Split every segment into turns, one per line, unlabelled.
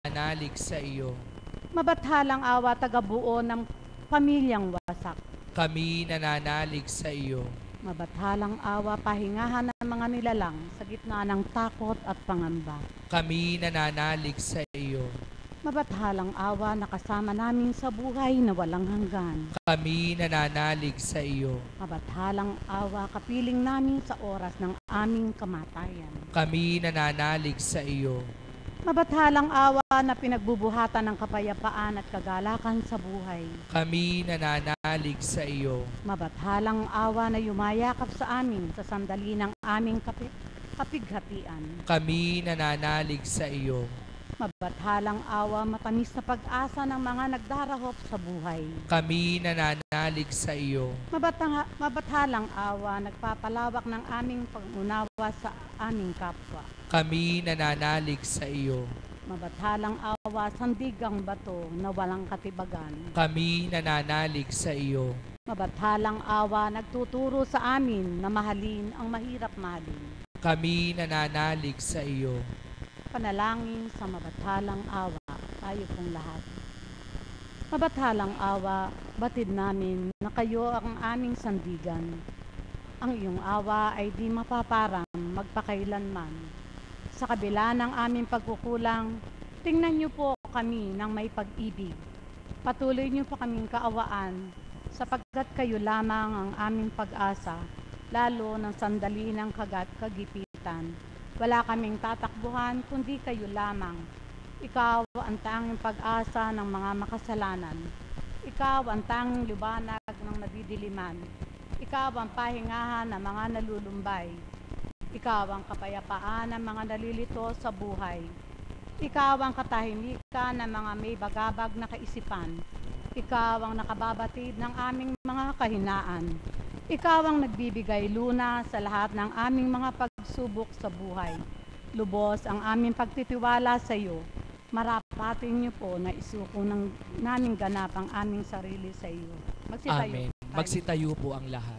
nananalig sa iyo.
Mabathalang awa tagabuo ng pamilyang wasak.
Kami nananalig sa iyo.
Mabathalang awa pahingahan ng mga nilalang sa gitna ng takot at pangamba.
Kami nananalig sa iyo.
Mabathalang awa na kasama namin sa buhay na walang hanggan.
Kami nananalig sa iyo.
Mabathalang awa kapiling namin sa oras ng aming kamatayan.
Kami nananalig sa iyo.
Mabathalang awa na pinagbubuhatan ng kapayapaan at kagalakan sa buhay.
Kami nananalig sa iyo.
Mabathalang awa na yumayakap sa amin sa sandali ng aming kapighatian.
Kami nananalig sa iyo.
Mabathalang awa matamis na pag-asa ng mga nagdarahop sa buhay.
Kami nananalig sa iyo.
Mabathalang awa nagpapalawak ng aming pag-unawa sa aming kapwa.
Kami nananalig sa iyo.
Mabathalang awa sandigang bato na walang katibagan.
Kami nananalig sa iyo.
Mabathalang awa nagtuturo sa amin na mahalin ang mahirap mahalin.
Kami nananalig sa iyo.
Panalangin sa mabathalang awa, tayo pong lahat. Mabathalang awa, batid namin na kayo ang aming sandigan. Ang iyong awa ay di mapaparang magpakailanman. Sa kabila ng aming pagkukulang, tingnan niyo po kami ng may pag-ibig. Patuloy niyo po kaming kaawaan, sapagkat kayo lamang ang aming pag-asa, lalo ng sandali ng kagipitan. Wala kaming tatakbuhan kundi kayo lamang. Ikaw ang tanging pag-asa ng mga makasalanan. Ikaw ang tanging liwanag ng nadidiliman. Ikaw ang pahingahan ng mga nalulumbay. Ikaw ang kapayapaan ng mga nalilito sa buhay. Ikaw ang katahimikan ng mga may bagabag na kaisipan. Ikaw ang nakababatid ng aming mga kahinaan. Ikaw ang nagbibigay luna sa lahat ng aming mga pagsubok sa buhay. Lubos ang aming pagtitiwala sa iyo. Marapatin niyo po na isuko ng naming ganap ang aming sarili sa iyo.
Amen. Magsitayo po ang lahat.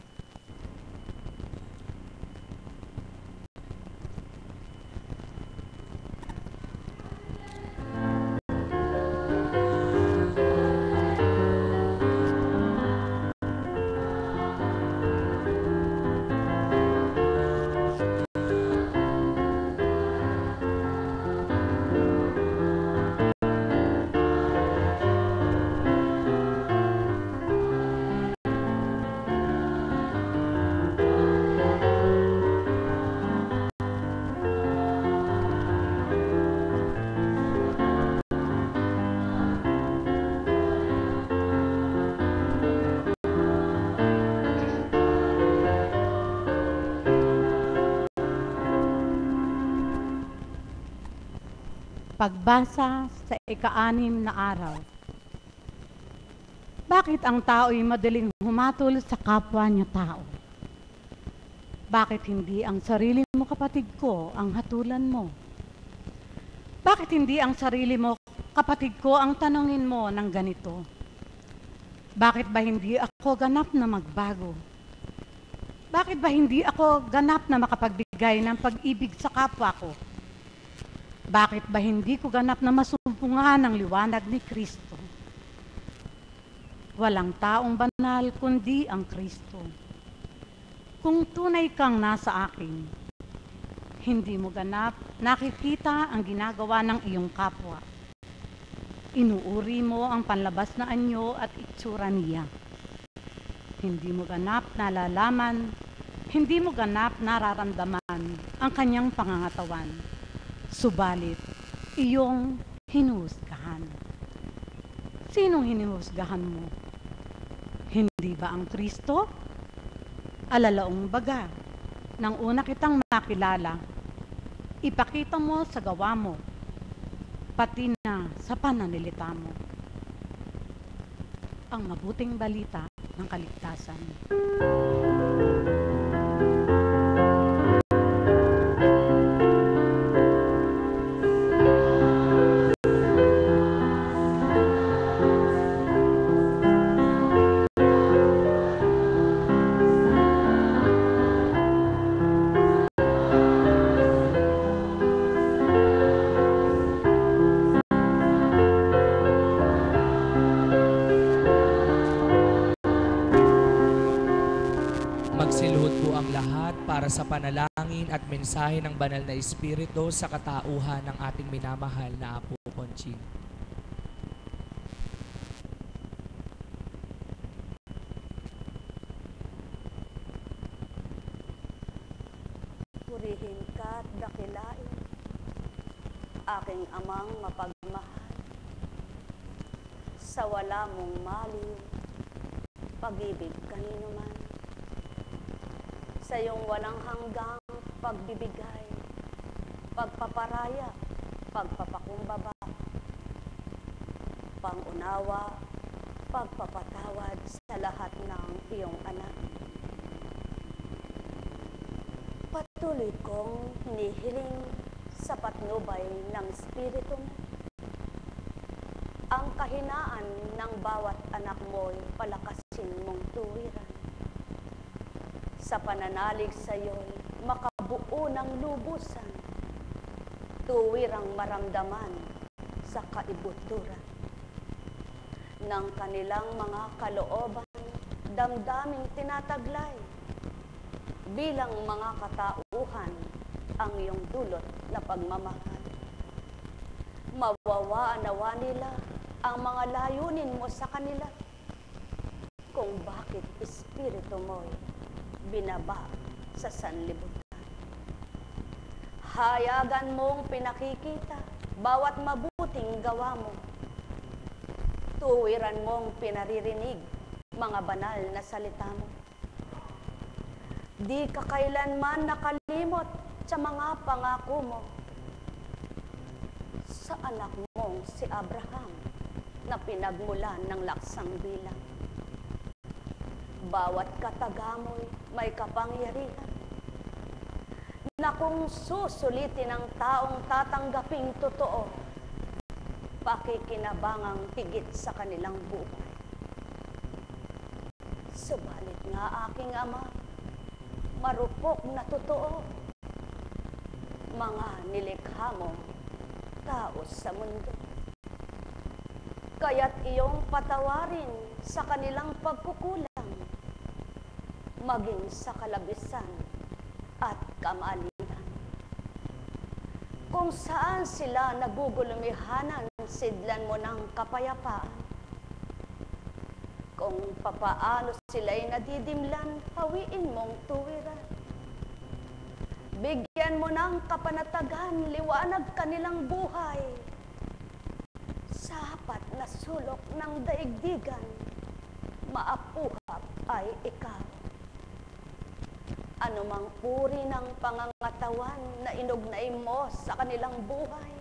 Pagbasa sa ika-6 na araw. Bakit ang tao'y madaling humatol sa kapwa niya tao? Bakit hindi ang sarili mo, kapatid ko, ang hatulan mo? Bakit hindi ang sarili mo, kapatid ko, ang tanongin mo ng ganito? Bakit ba hindi ako ganap na magbago? Bakit ba hindi ako ganap na makapagbigay ng pag-ibig sa kapwa ko? Bakit ba hindi ko ganap na masumpungan ang liwanag ni Kristo? Walang taong banal kundi ang Kristo. Kung tunay kang nasa akin, hindi mo ganap nakikita ang ginagawa ng iyong kapwa. Inuuri mo ang panlabas na anyo at itsura niya. Hindi mo ganap nalalaman, hindi mo ganap nararamdaman ang kanyang pangangatawan. Subalit, iyong hinuhusgahan. Sinong hinuhusgahan mo? Hindi ba ang Kristo? Alalaong baga, nang una kitang makilala, ipakita mo sa gawa mo, pati na sa pananalita mo. Ang mabuting balita ng kaligtasan.
sa panalangin at mensahe ng banal na Espiritu sa katauhan ng ating minamahal na Apo Conching.
Purihin ka at dakilain, aking amang mapagmahal. Sa wala mong maliw, pag-ibig kanino man. Sa iyong walang hanggang pagbibigay, pagpaparaya, pagpapakumbaba, pangunawa, pagpapatawad sa lahat ng iyong anak. Patuloy kong hinihiling sa patnubay ng Espiritu mo. Ang kahinaan ng bawat anak mo'y palakasin mong tuwiran. Sa pananalig sa iyo'y makabuo ng lubusan, tuwirang maramdaman sa kaibuturan ng kanilang mga kalooban, damdaming tinataglay bilang mga katauhan ang iyong dulot na pagmamahal. Mawawaan nawa nila ang mga layunin mo sa kanila, kung bakit Espiritu mo'y binaba sa sanlibutan. Hayagan mong pinakikita bawat mabuting gawa mo. Tuwiran mong pinaririnig mga banal na salita mo. Di ka kailanman nakalimot sa mga pangako mo sa anak mong si Abraham na pinagmulan ng laksang bilang. Bawat kataga mo'y may kapangyarihan na kung susulitin ng taong tatanggaping totoo, pakikinabangang higit sa kanilang buhay. Subalit nga aking Ama, marupok na totoo, mga nilikha mo tao sa mundo. Kaya't iyong patawarin sa kanilang pagkukulang, maging sa kalabisan at kamalian. Kung saan sila nagugulumihanan, sidlan mo ng kapayapaan. Kung papaano sila'y nadidimlan, hawiin mong tuwiran. Bigyan mo ng kapanatagan, liwanag kanilang buhay. Sa hapat na sulok ng daigdigan, maapuhap ay ikaw. Anumang uri ng pangangatawan na inugnay mo sa kanilang buhay,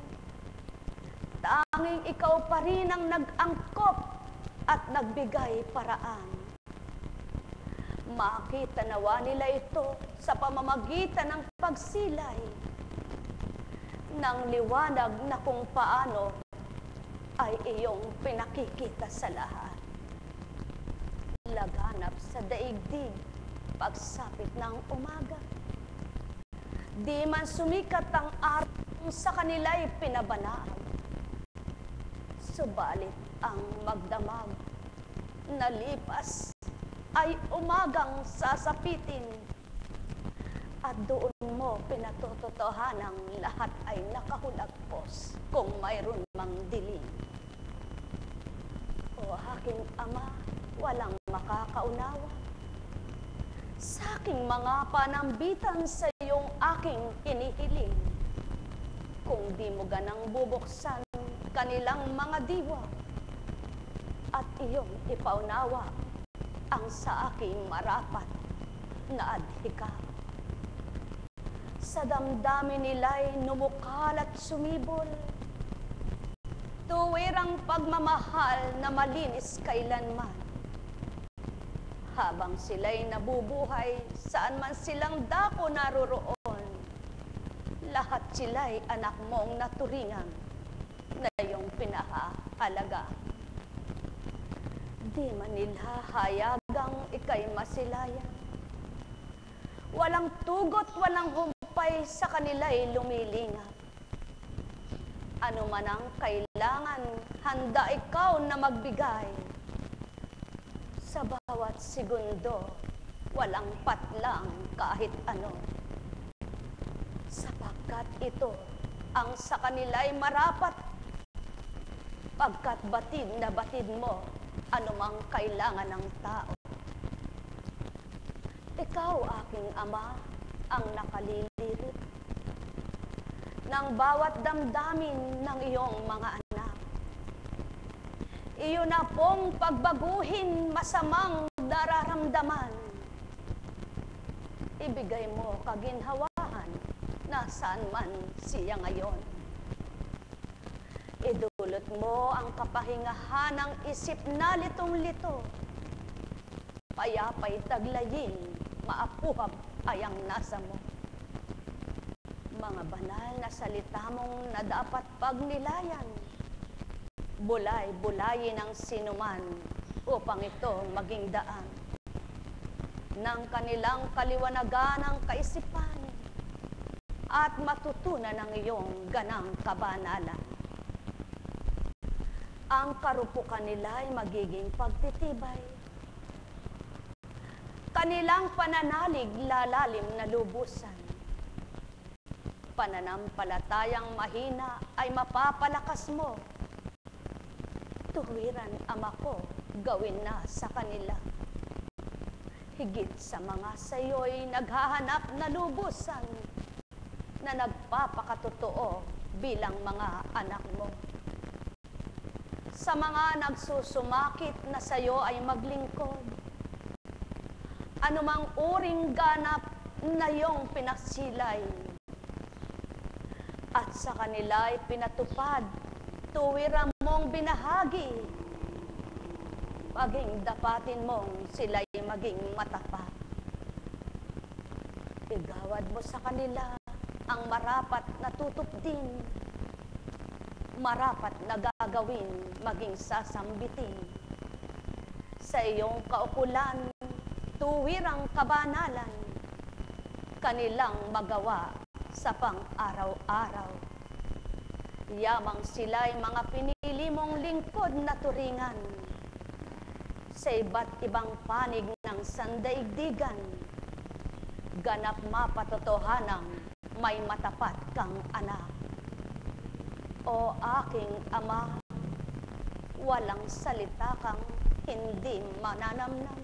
tanging ikaw pa rin ang nag-angkop at nagbigay paraan. Makita nawa nila ito sa pamamagitan ng pagsilay ng liwanag na kung paano ay iyong pinakikita sa lahat. Laganap sa daigdig, pagsapit ng umaga. Di man sumikat ang araw sa kanila'y pinabanaan. Subalit ang magdamag na lipas ay umagang sasapitin, at doon mo pinatototohanang lahat ay nakahulagpos kung mayroon mang dilim. O aking Ama, walang makakaunawa sa aking mga panambitan sa iyong aking hinihiling, kung di mo ganang bubuksan kanilang mga diwa at iyong ipaunawa ang sa aking marapat na adhika. Sa damdamin nila'y numukal at sumibol, tuwirang pagmamahal na malinis kailanman. Habang sila'y nabubuhay, saan man silang dako naroroon, lahat sila'y anak mong naturingan na iyong pinahahalaga. Di man nila hayagang ika'y masilayan. Walang tugot, walang humpay sa kanila'y lumilingap. Ano man ang kailangan, handa ikaw na magbigay. Sa bawat segundo, walang patlang kahit ano. Sapagkat ito ang sa kanila'y marapat, pagkat batid na batid mo anumang kailangan ng tao. Ikaw, aking Ama, ang nakalililit ng bawat damdamin ng iyong mga anak. Iyo na pong pagbaguhin masamang nararamdaman. Ibigay mo kaginhawahan nasaan man siya ngayon. Idulot mo ang kapahingahan ng isip na litong-lito. Payapay taglayin, maapuhab ay ang nasa mo. Mga banal na salita mong na dapat pagnilayan, bulay-bulayin ang sinuman upang ito maging daan ng kanilang kaliwanagan ng kaisipan at matutunan ng iyong ganang kabanalan. Ang karupukan nila ay magiging pagtitibay. Kanilang pananalig lalalim na lubusan. Pananampalatayang mahina ay mapapalakas mo. Tuwiran, Ama ko, gawin na sa kanila. Higit sa mga sayo'y naghahanap na lubusan na nagpapakatotoo bilang mga anak mo. Sa mga nagsusumakit na sayo ay maglingkod. Anumang uring ganap na iyong pinasilay. At sa kanila'y pinatupad, tuwiran mong binahagi. Paging dapatin mong sila'y maging matapat. Igawad mo sa kanila ang marapat na tutupdin, marapat na gagawin maging sasambitin. Sa iyong kaukulan, tuwirang kabanalan, kanilang magawa sa pang-araw-araw. Yamang sila'y mga pinili mong lingkod na turingan sa iba't ibang panig ng sandaigdigan. Ganap mapatotohanang may matapat kang anak. O aking Ama, walang salita kang hindi mananamnam.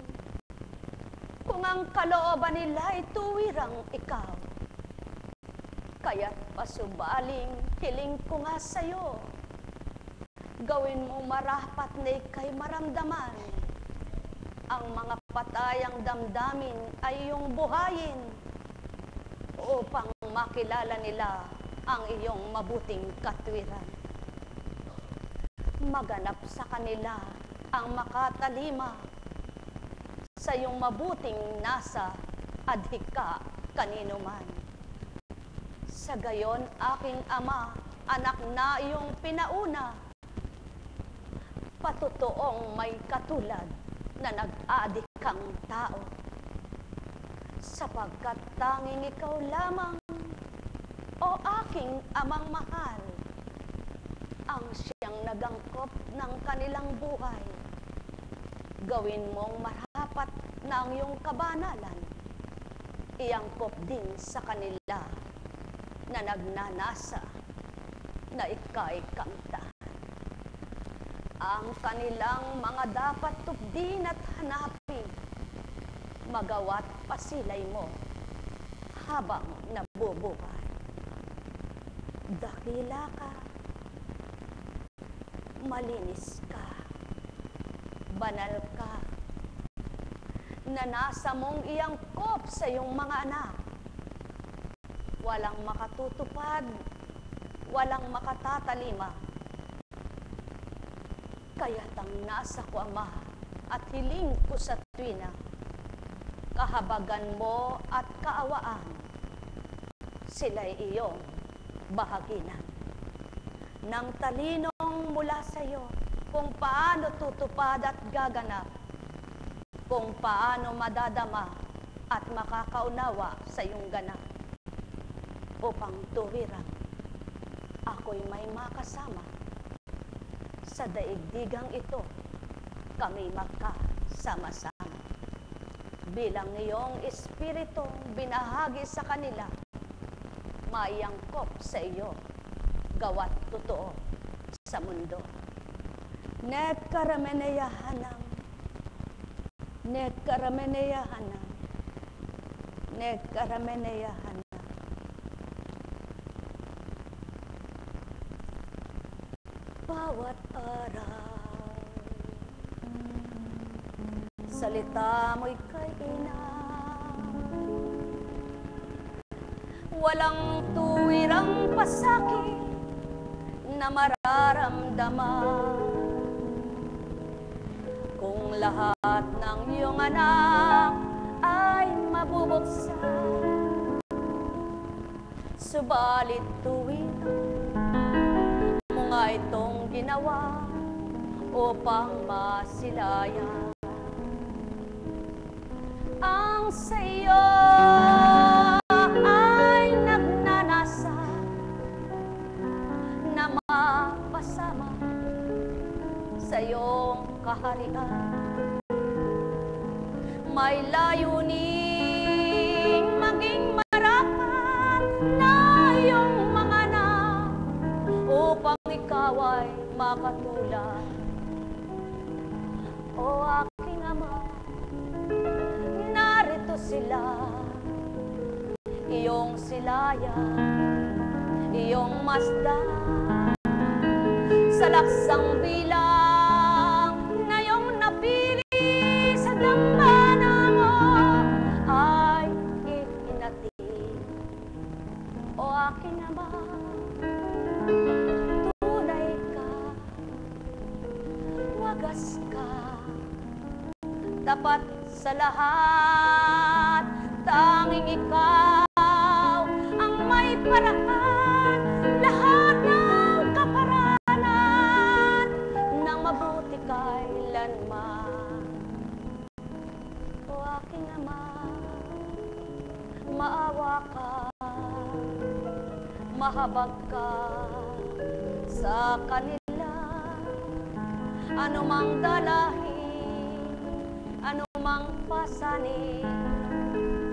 Kung ang kalooban nila'y tuwirang ikaw, kaya't pasubaling hiling ko nga sa'yo. Gawin mo marapat na ika'y maramdaman. Ang mga patayang damdamin ay iyong buhayin upang makilala nila ang iyong mabuting katwiran. Maganap sa kanila ang makatalima sa iyong mabuting nasa adhika kanino man. Sa gayon, aking Ama, anak na iyong pinauna, patutoong may katulad na nag-adikang tao, sapagkat tanging ikaw lamang, o aking Amang mahal, ang siyang nagangkop ng kanilang buhay. Gawin mong marapat na ang iyong kabanalan, iangkop din sa kanila na nagnanasa na ika'y kamtahan. Ang kanilang mga dapat tupdin at hanapin, magawa't pasilay mo habang nabubuhay. Dakila ka, malinis ka, banal ka, na nasa mong iangkop sa iyong mga anak. Walang makatutupad, walang makatatalima. Kaya't ang nasa ko, Ama, at hiling ko sa tuwina, kahabagan mo at kaawaan, sila'y iyong bahaginan. Nang talinong mula sa iyo, kung paano tutupad at gaganap, kung paano madadama at makakaunawa sa iyong ganap, upang tuwirang ako'y may makasama sa daigdigang ito, kami magkasama-sama. bilang iyong Espiritong binahagi sa kanila, maiyangkop sa iyo, gawa't totoo sa mundo. Net karameneyahanam, net karameneyahanam, net karameneyahanam. Bawat araw, salita mo'y kainam, walang tuwirang pasakit na mararamdaman. Kung lahat ng iyong anak ay mabubuksan, subalit tuwirang mo nga itong ginawa upang masilayan ang sa iyo ay nagnanasa na mapasama sa iyong kaharian. May layuning maging marapat na iyong mga anak upang ikaw ay makatulad. O aking Ama, narito sila, iyong silayan, iyong masdan, sa laksang bilang na iyong napili sa dambana mo ay ihinatid. O aking Ama, tunay ka, wagas ka, tapat sa lahat, tanging ikaw ang may paraan, lahat ng kaparanan ng mabuti kailanman. O aking Ama, maawa ka, mahabag ka sa kanila, anumang dalahin, anumang pasanin,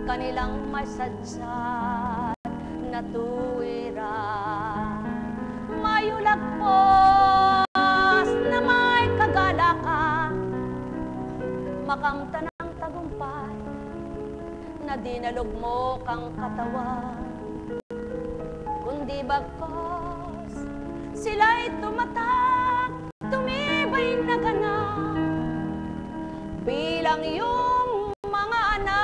kanilang may sadsad na tuwiran. May ulagpos na may kagalakan, makamta ng tagumpay na dinalog mo kang katawan. Kundi bagkos sila'y tumatak, tumibay na ganap bilang iyong mga anak.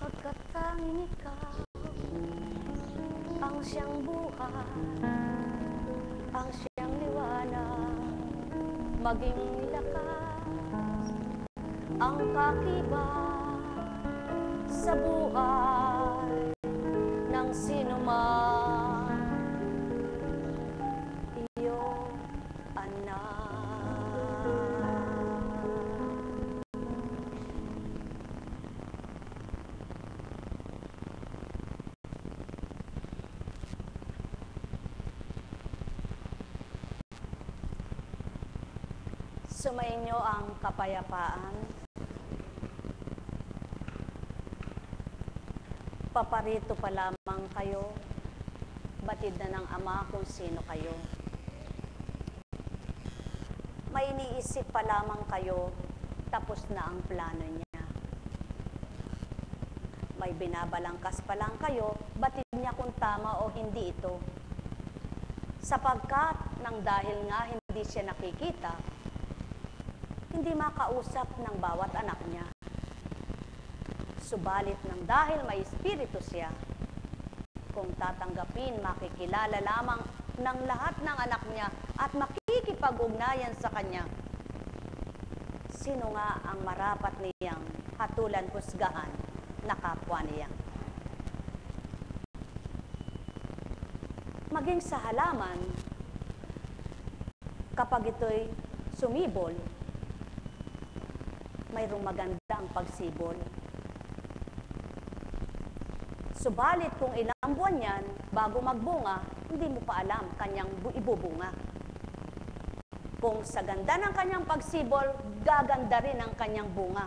Pagkatanging ikaw ang siyang buhay, ang siyang liwanag, maging lakas, ang kakibang sa buhay ng sinuman, iyong anak. Sumainyo ang kapayapaan. Paparito pa lamang kayo, batid na ng Ama kung sino kayo. May iniisip pa lamang kayo, tapos na ang plano niya. May binabalangkas pa lang kayo, batid niya kung tama o hindi ito. Sapagkat nang dahil nga hindi siya nakikita, hindi makausap ng bawat anak niya. Subalit nang dahil may espiritu siya, kung tatanggapin, makikilala lamang ng lahat ng anak niya at makikipag-ugnayan sa kanya. Sino nga ang marapat niyang hatulan husgahan na kapwa niya? Maging sa halaman, kapag ito'y sumibol, mayroong maganda ang pagsibol. Subalit kung ilang buwan yan, bago magbunga, hindi mo pa alam kanyang ibubunga. Kung sa ganda ng kanyang pagsibol, gaganda rin ang kanyang bunga.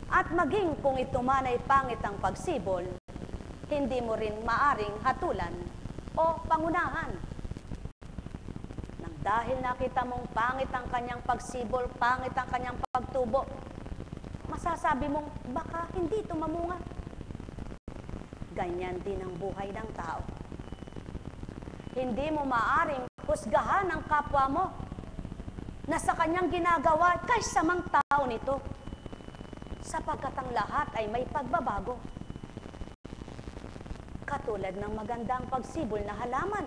At maging kung ito man ay pangit ang pagsibol, hindi mo rin maaring hatulan o pangunahan. Nang dahil nakita mong pangit ang kanyang pagsibol, pangit ang kanyang pagtubo, masasabi mong baka hindi ito mamunga. Ganyan din ang buhay ng tao. Hindi mo maaring husgahan ang kapwa mo na sa kanyang ginagawa kay samang tao nito, sapagkat ang lahat ay may pagbabago. Katulad ng magandang pagsibol na halaman,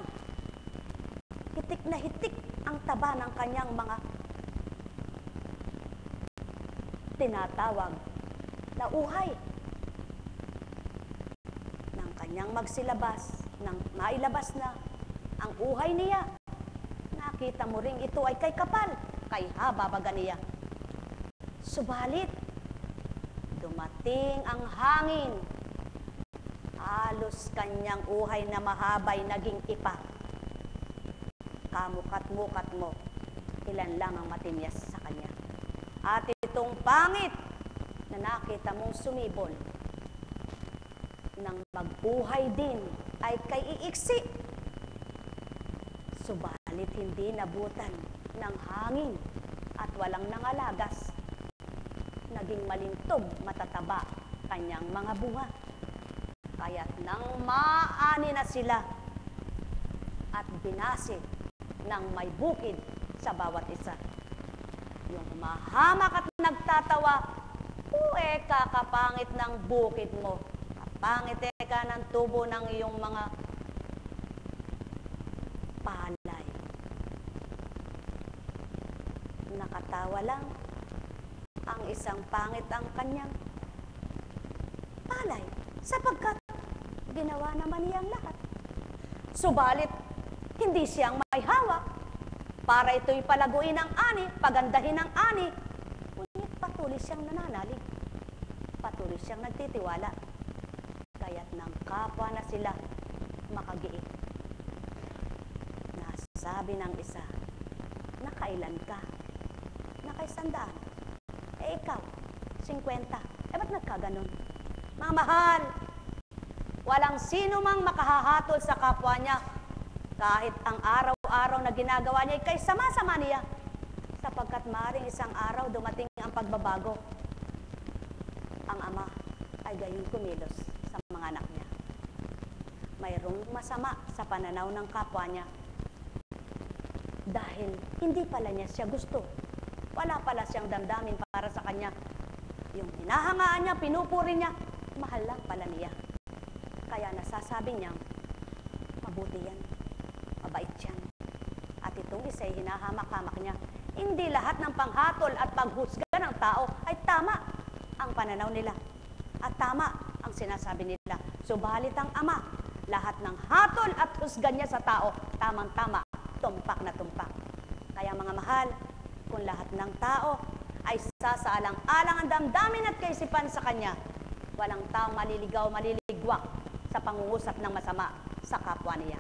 hitik na hitik ang taba ng kanyang mga tinatawag na uhay. Nang kanyang magsilabas, nang mailabas na ang uhay niya, nakita mo ring ito ay kay kapal, kay haba baga niya. Subalit, dumating ang hangin, halos kanyang uhay na mahabay naging ipa. Kamukat-mukat mo, ilan lang ang matimyas sa kanya. At itong pangit na nakita mong sumibol, nang magbuhay din ay kay iiksi. Subalit hindi nabutan ng hangin at walang nangalagas. Naging malintog, matataba kanyang mga bunga. Kaya't nang maani na sila at binasi ng may bukid sa bawat isa. Yung mahamak at nagtatawa, kakapangit ng bukid mo. Kapangit ka ng tubo ng iyong mga palay. Nakatawa lang ang isang pangit ang kanyang palay, sapagkat ginawa naman niyang lahat. Subalit, hindi siyang may hawak para ito'y palaguin ng ani, pagandahin ng ani. Ngunit patuloy siyang nananalig, patuloy siyang nagtitiwala. Kaya't ng kapwa na sila makagiit. Nasabi ng isa, nakailan ka? Nakaisandaan. Ikaw, 50. Ba't nagkaganon? Mga mahal, walang sino mang makahahatol sa kapwa niya kahit ang araw-araw na ginagawa niya ay kay sama-sama niya, sapagkat maaaring isang araw dumating ang pagbabago. Ang ama ay gayon kumilos sa mga anak niya. Mayroong masama sa pananaw ng kapwa niya dahil hindi pala niya siya gusto. Wala pala siyang damdamin para sa kanya. Yung hinahangaan niya, pinupuri niya, mahal lang pala niya. Kaya nasasabi niya, mabuti yan, mabait yan. At itong isa'y hinahamak-hamak niya. Hindi lahat ng panghatol at paghusga ng tao ay tama ang pananaw nila. At tama ang sinasabi nila. Subalit ang ama, lahat ng hatol at husga niya sa tao, tamang-tama, tumpak na tumpak. Kaya mga mahal, kung lahat ng tao ay sasaalang-alang ang damdamin at kaisipan sa kanya, walang taong maliligaw, maliligwak sa pangungusap ng masama sa kapwa niya.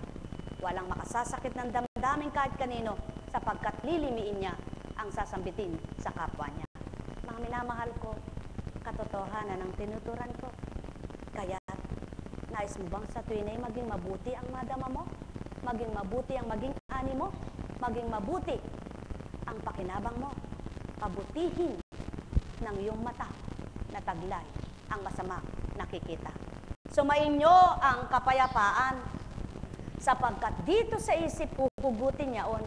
Walang makasasakit ng damdamin kahit kanino, sapagkat lilimiin niya ang sasambitin sa kapwa niya. Mga minamahal ko, katotohanan ang tinuturan ko. Kaya, nais mo bang sa tuwin ay maging mabuti ang madama mo? Maging mabuti ang maging ani mo? Maging mabuti ang pakinabang mo? Pabutihin ng iyong mata na taglay ang masama nakikita. Sumainyo ang kapayapaan, sapagkat dito sa isip huhugutin niyaon,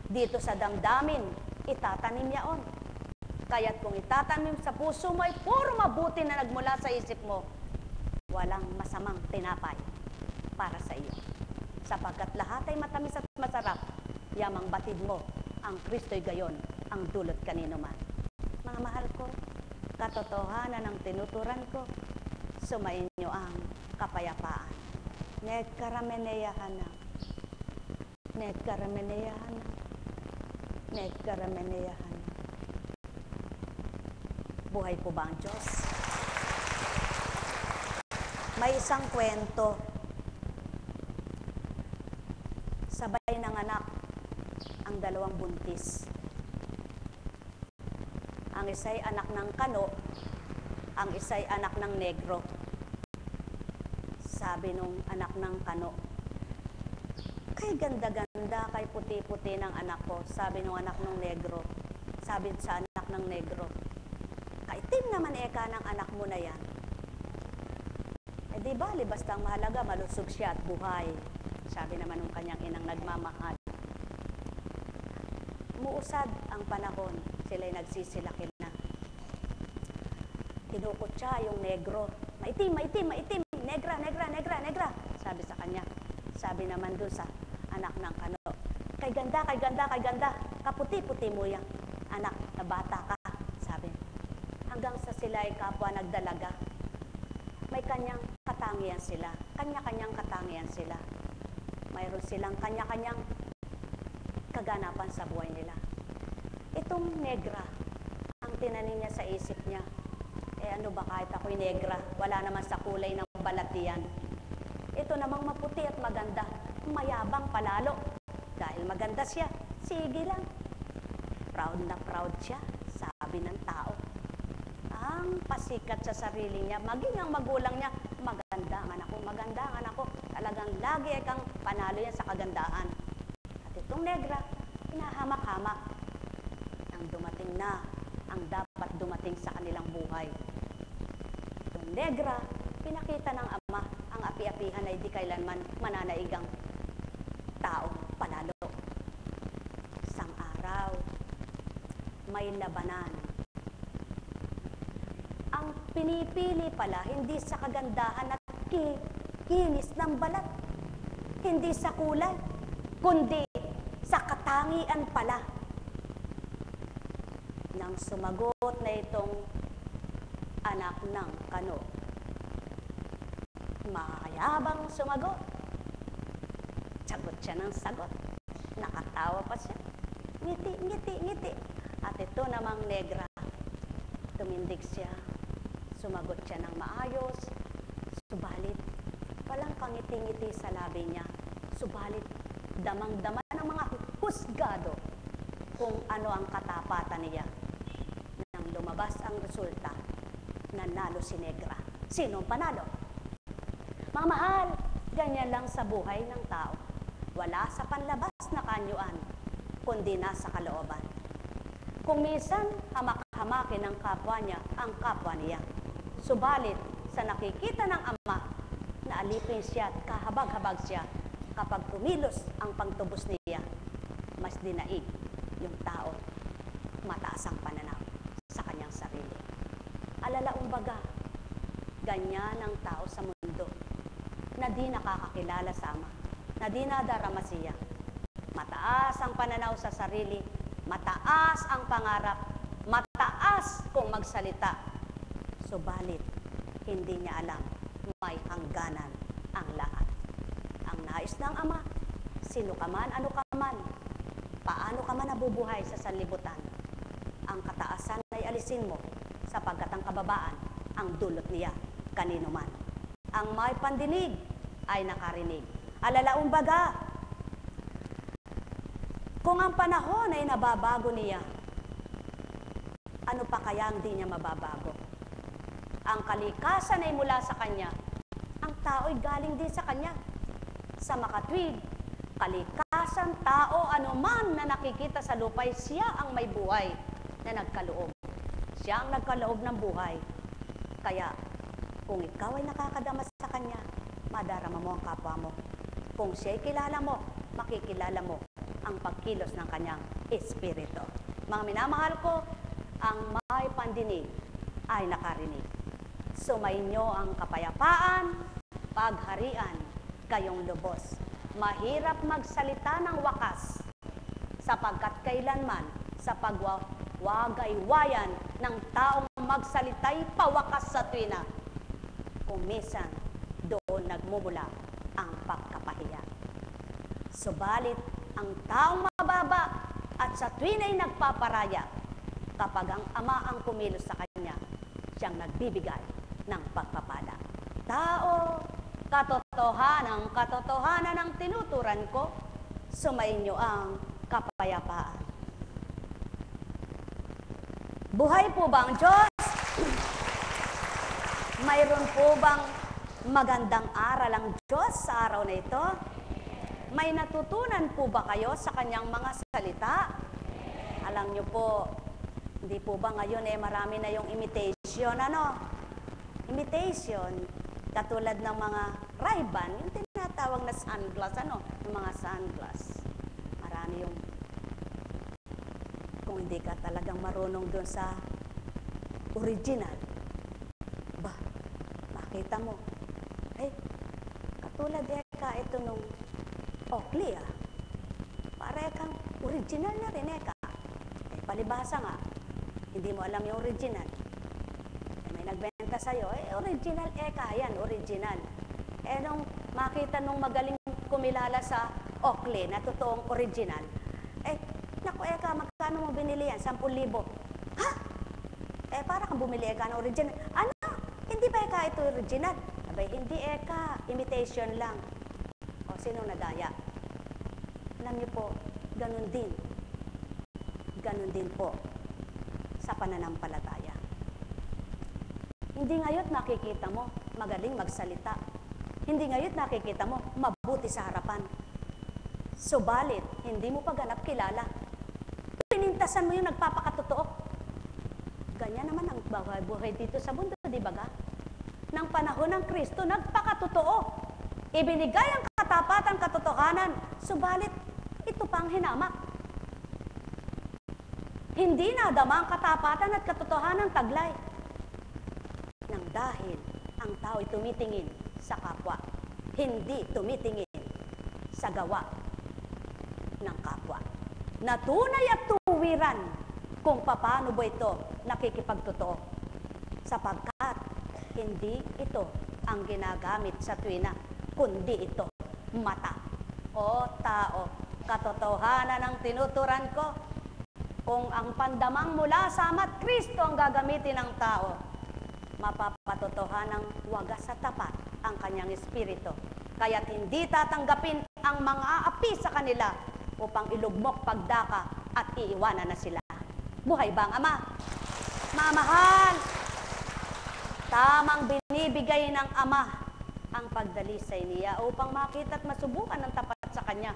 dito sa damdamin itatanim niyaon. Kaya't kung itatanim sa puso mo ay puro mabuti na nagmula sa isip mo, walang masamang tinapay para sa iyo. Sapagkat lahat ay matamis at masarap, yamang batid mo, ang Kristo'y gayon ang dulot kanino man. Mga mahal ko, katotohanan ang tinuturan ko, sumain niyo ang kapayapaan. Nagkarameneyahana. Nagkarameneyahana. Nagkarameneyahana. Buhay po ba ang Diyos? May isang kwento. Sabay ng anak dalawang buntis. Ang isa'y anak ng Kano, ang isa'y anak ng Negro. Sabi nung anak ng Kano, kay ganda-ganda, kay puti-puti ng anak ko. Sabi nung anak ng Negro, sabi sa anak ng Negro, kaitim naman eka ng anak mo na yan. Eh di ba, basta ang mahalaga, malusog siya at buhay. Sabi naman ng kanyang inang nagmamahal. Muusad ang panahon, sila'y nagsisilaki na. Kinukutsa yung Negro, maitim, maitim, maitim, negra, negra, negra, negra. Sabi sa kanya, sabi naman dun sa anak ng Kano, kay ganda, kay ganda, kay ganda, kaputi-puti mo yan, anak na bata ka, sabi. Hanggang sa sila ay kapwa nagdalaga, may kanyang katangian sila, kanya-kanyang katangian sila. Mayroon silang kanya-kanyang kaganapan sa buhay nila. Itong negra, ang tinanin niya sa isip niya, ano ba kahit ako'y negra, wala naman sa kulay ng balatian. Ito namang maputi at maganda, mayabang palalo. Dahil maganda siya, sige lang. Proud na proud siya, sabi ng tao. Ang pasikat sa sarili niya, maging ang magulang niya, maganda ang anak ko, maganda ang anak ko. Talagang lagi kang panalo yan sa kagandahan. At itong negra, hinahamak-hamak. Ang dumating na, ang dapat dumating sa kanilang buhay. Itong negra, pinakita ng ama, ang api-apihan ay di kailanman mananaigang taong panalo. Isang araw, may labanan. Ang pinipili pala, hindi sa kagandahan at kinis ng balat, hindi sa kulay, kundi sa katangian pala. Nang sumagot na itong anak ng Kano, mayabang sumagot. Sagot siya ng sagot. Nakatawa pa siya. Ngiti, ngiti, ngiti. At ito namang negra, tumindig siya. Sumagot siya ng maayos. Subalit, walang kangiti-ngiti sa labi niya. Subalit, damang-dama ng mga husgado kung ano ang katapatan niya. Nang lumabas ang resulta, nanalo si negra. Sino ang panalo? Mga mahal, ganyan lang sa buhay ng tao. Wala sa panlabas na kanyuan, kundi nasa kalooban. Kung minsan, hamak-hamakin ng kapwa niya ang kapwa niya. Subalit, sa nakikita ng ama, naalipin siya at kahabag-habag siya kapag kumilos ang pagtubos niya, mas dinaig yung tao, mataas ang pananaw sa kanyang sarili. Alalaong baga, ganyan ang tao sa mundo, na di nakakakilala sa ama, na di nadarama siya. Mataas ang pananaw sa sarili, mataas ang pangarap, mataas kung magsalita. Subalit, hindi niya alam, may hangganan ang lahat. Ang nais ng ama, sino ka man, ano ka man, paano ka man nabubuhay sa sanlibutan, ang kataasan ay alisin mo, sapagkat ang kababaan, ang dulot niya, kanino man. Ang may pandinig ay nakarinig. Alalaong baga, kung ang panahon ay nababago niya, ano pa kaya ang di niya mababago? Ang kalikasan ay mula sa kanya, ang tao ay galing din sa kanya. Sa makatwid, kalikasan, tao, anuman na nakikita sa lupay, siya ang may buhay na nagkaloob. Siya ang nagkaloob ng buhay. Kaya, kung ikaw ay nakakadama sa kanya, madarama mo ang kapwa mo. Kung siya'y kilala mo, makikilala mo ang pagkilos ng kanyang espiritu. Mga minamahal ko, ang may pandinig ay nakarinig. Sumainyo ang kapayapaan, pagharian, kayong lubos. Mahirap magsalita ng wakas, sapagkat kailanman sa pagwawagaywayan ng taong magsalita'y pawakas sa tuwina. Kung minsan, doon nagmumula ang pagkapahiya. Subalit, ang taong mababa at sa tuwina'y nagpaparaya, kapag ang ama ang kumilos sa kanya, siyang nagbibigay ng pagpapala. Tao, katotohanan ang tinuturan ko, sumainyo ang kapayapaan. Buhay po ba ang Diyos? Mayroon po bang magandang aral ang Diyos sa araw na ito? May natutunan po ba kayo sa kanyang mga salita? Alam niyo po, hindi po ba ngayon marami na yung imitation, Imitation, katulad ng mga Ray-Ban, yung tinatawag na sunglass, yung mga sunglass. Marami yung, kung hindi ka talagang marunong doon sa original, makita mo, katulad ito nung Oakley, para kang original na rin palibhasa nga, hindi mo alam yung original. May nagbenta sa'yo, original yan, original. Nung makita nung magaling kumilala sa Oakley na totoong original, naku magkano mo binili yan? 10,000. Ha? Para kang bumili ng original. Ano? Hindi ba ito original? Abay, hindi imitation lang. O, sinong nadaya? Alam niyo po, ganun din. Ganun din po sa pananampalataya. Hindi ngayon nakikita mo magaling magsalita. Hindi ngayon nakikita mo mabuti sa harapan. Subalit, hindi mo pa ganap kilala. Pinintasan mo yung nagpapakatotoo. Ganyan naman ang buhay dito sa mundo, di ba ga? Nang panahon ng Kristo, nagpakatotoo. Ibinigay ang katapatan, katotohanan. Subalit, ito pang hinamak. Hindi nadama ang katapatan at katotohanan taglay. Nang dahil ang tao'y tumitingin sa kapwa, hindi tumitingin sa gawa ng kapwa. Na tunay at tuwiran kung paano ba ito nakikipagtotoo. Sapagkat hindi ito ang ginagamit sa tuwina, kundi ito, mata. O tao, katotohanan ang tinuturan ko. Kung ang pandamang mula sa ama't Kristo ang gagamitin ng tao, mapapatotohanang wagas sa tapat ang kanyang espiritu. Kaya't hindi tatanggapin ang mga api sa kanila upang ilugmok pagdaka at iiwanan na sila. Buhay ba ang Ama? Mamahal, tamang binibigay ng Ama ang pagdalisay niya upang makita at masubukan ng tapat sa Kanya.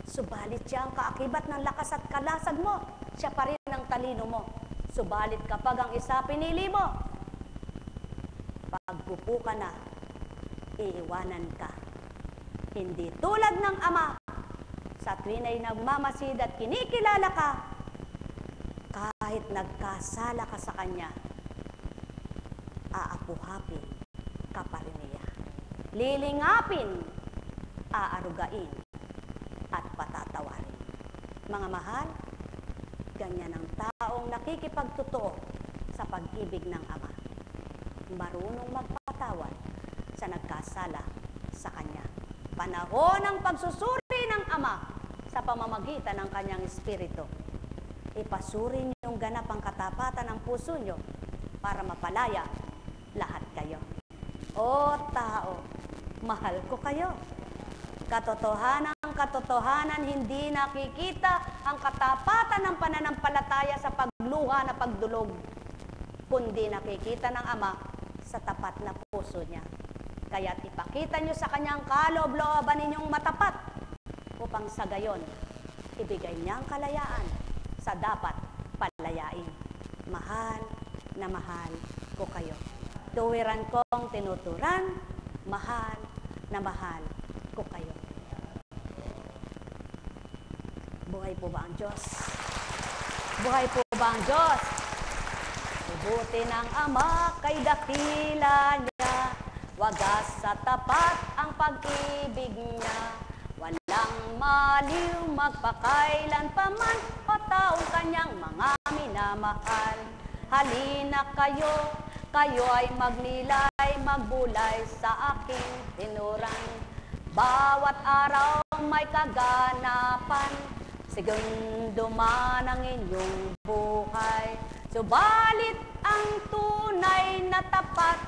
Subalit siya ang kaakibat ng lakas at kalasag mo. Siya pa rin ang talino mo. Subalit kapag ang isa pinili mo, pagpupo ka na, iiwanan ka. Hindi tulad ng Ama, sa tuwin ay nagmamasid at kinikilala ka, kahit nagkasala ka sa Kanya, aapuhapin ka pa rin niya. Lilingapin, aarugain, at patatawarin. Mga mahal, ganyan ang taong nakikipagtotoo sa pag-ibig ng Ama. Marunong magpatawad sa nagkasala sa Kanya. Panahon ng pagsusuri ng Ama sa pamamagitan ng Kanyang Espiritu. Ipasuri niyong ganap ang katapatan ng puso niyo para mapalaya lahat kayo. O tao, mahal ko kayo. Katotohanan, hindi nakikita ang katapatan ng pananampalataya sa pagluha na pagdulog, kundi nakikita ng Ama sa tapat na puso niya. Kaya't ipakita niyo sa Kanyang kaloob-looban ninyong matapat upang sa gayon, ibigay niya ang kalayaan sa dapat palayain. Mahal na mahal ko kayo. Tuwiran kong tinuturan, mahal na mahal ko kayo. Buhay po ba ang Diyos? Buhay po ba ang Diyos? Mabuti ng Ama kay dakila niya, wagas sa tapat ang pag-ibig niya. Walang maliw magpakailan paman o taong kanyang mga minamahal. Halina kayo, kayo ay magnilay, magbulay sa aking tinuran. Bawat araw may kaganapan, segundo man ang inyong buhay. Subalit ang tunay na tapat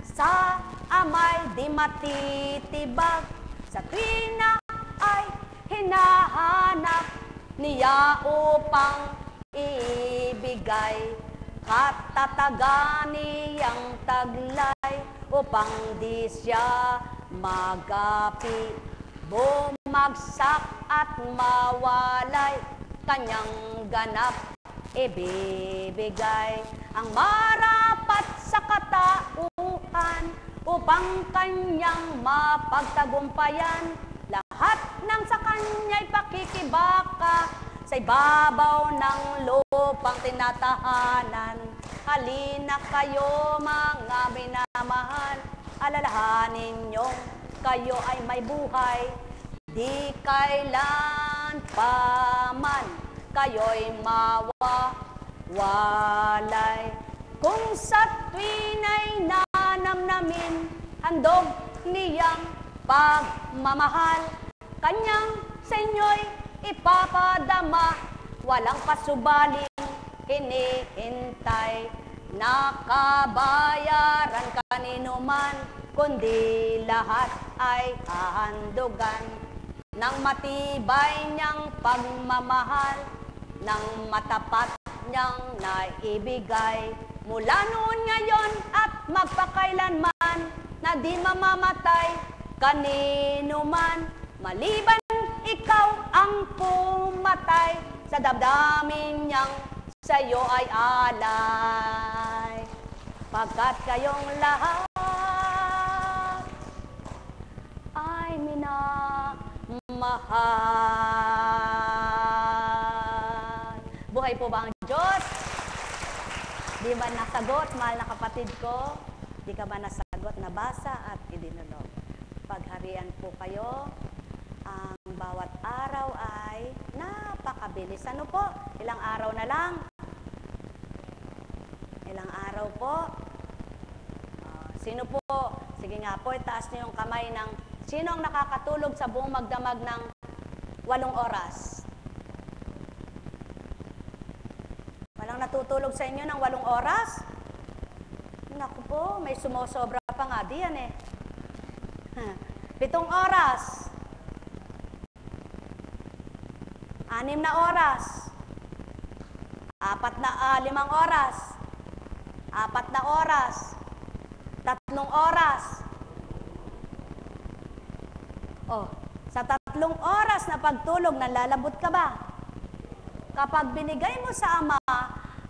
sa Ama'y di matitibag. Sa tuwina ay hinahanap niya upang ibigay. Katatagan niyang taglay upang di siya magapi, bumagsak at mawalay, kanyang ganap ibibigay. Ang marapat sa katauhan upang kanyang mapagtagumpayan, lahat ng sa kanya'y pakikibaka sa ibabaw ng lupang tinatahanan. Halina kayo mga minamahal, alalahanin niyong kayo ay may buhay, di kailan paman kayo'y mawawalay. Kung sa tuwina'y nanamnamin, handog niyang pagmamahal, kanyang sa inyo'y ipapadama, walang pasubaling hinihintay. Nakabayaran kanino man, kundi lahat ay hahandugan ng matibay niyang pagmamahal, ng matapat niyang naibigay. Mula noon ngayon at magpakailanman, na di mamamatay kanino man, maliban ikaw ang pumatay, sa damdamin niyang sa'yo ay alay. Pagkat kayong lahat ay minamahal. Buhay po ba ang Diyos? Di ba nasagot, mahal na kapatid ko? Di ka ba nasagot, nabasa at idinulog? Pagharian po kayo. Ang bawat araw ay napakabilis. Ano po? Ilang araw na lang? Ilang araw po? Sino po? Sige nga po, itaas niyo yung kamay ng sino ang nakakatulog sa buong magdamag ng 8 oras? Walang natutulog sa inyo ng 8 oras? Naku po, may sumusobra pa nga diyan eh. 7 oras. 6 na oras. 5 oras. 4 na oras. 3 oras. Oh, sa 3 oras na pagtulog, nalalabot ka ba? Kapag binigay mo sa Ama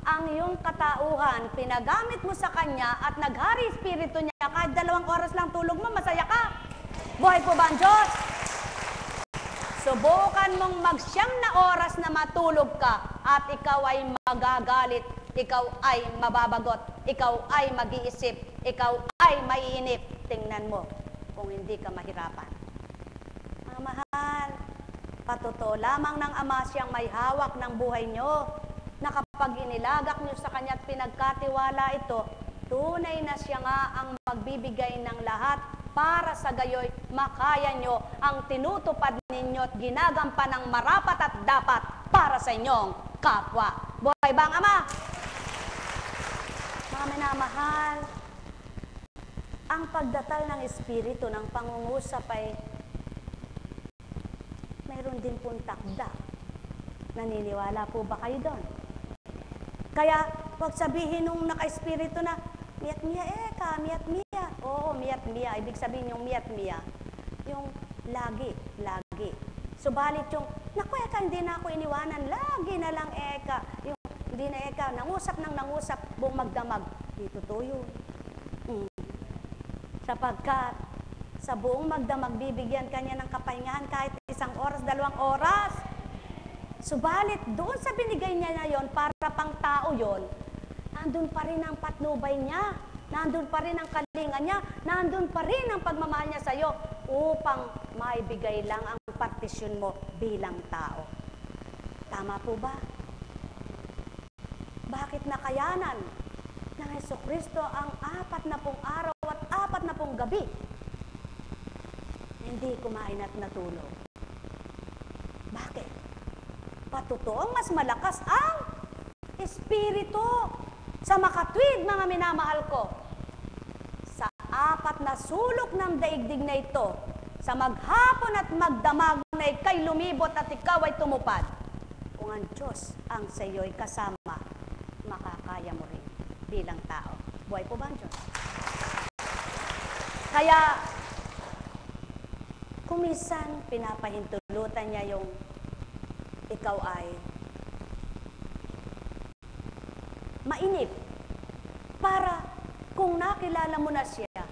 ang iyong katauhan, pinagamit mo sa Kanya at naghari Espiritu niya, kahit 2 oras lang tulog mo, masaya ka. Buhay po ba ang Diyos? Subukan mong mag-9 na oras na matulog ka at ikaw ay magagalit, ikaw ay mababagot, ikaw ay mag-iisip, ikaw ay maiinip. Tingnan mo kung hindi ka mahirapan. Mga mahal, patotoo lamang ng Ama siyang may hawak ng buhay nyo, na kapag inilagak nyo sa Kanya at pinagkatiwala ito, tunay na siya nga ang magbibigay ng lahat para sa gayoy makaya nyo ang tinutupad ninyo at ginagampan ng marapat at dapat para sa inyong kapwa. Buhay ba ang Ama? Mga minamahal, ang pagdatal ng Espiritu ng pangungusap ay mayroon din pong takda. Naniniwala po ba kayo doon? Kaya, huwag sabihin nung naka-espiritu na, miyat-miya eka, miyat-miya. Oo, miyat-miya. Ibig sabihin yung miyat-miya, yung lagi. Subalit yung, naku eka, hindi na ako iniwanan, lagi na lang eka. Yung, hindi na eka, nangusap buong magdamag. Di totoo yun. Sapagkat, sa buong magdamag, bibigyan kanya ng kapahingahan kahit 1 oras, 2 oras. Subalit, doon sa binigay niya na yon para pang tao yon, nandun pa rin ang patnubay niya, nandun pa rin ang kalinga niya, nandun pa rin ang pagmamahal niya sa iyo upang maibigay lang ang partisyon mo bilang tao. Tama po ba? Bakit nakayanan ng Jesucristo ang 40 araw at 40 gabi? Hindi kumain at natulog. Bakit? Patutoong mas malakas ang Espiritu. Sa makatwid, mga minamahal ko, sa 4 na sulok ng daigdig na ito, sa maghapon at magdamag na ikay lumibot at ikaw ay tumupad, kung ang Diyos ang sa iyo'y kasama, makakaya mo rin bilang tao. Buhay po ba ang Diyos? Kaya, kung minsan pinapahintulutan niya yung ikaw ay mainip para kung nakilala mo na siya,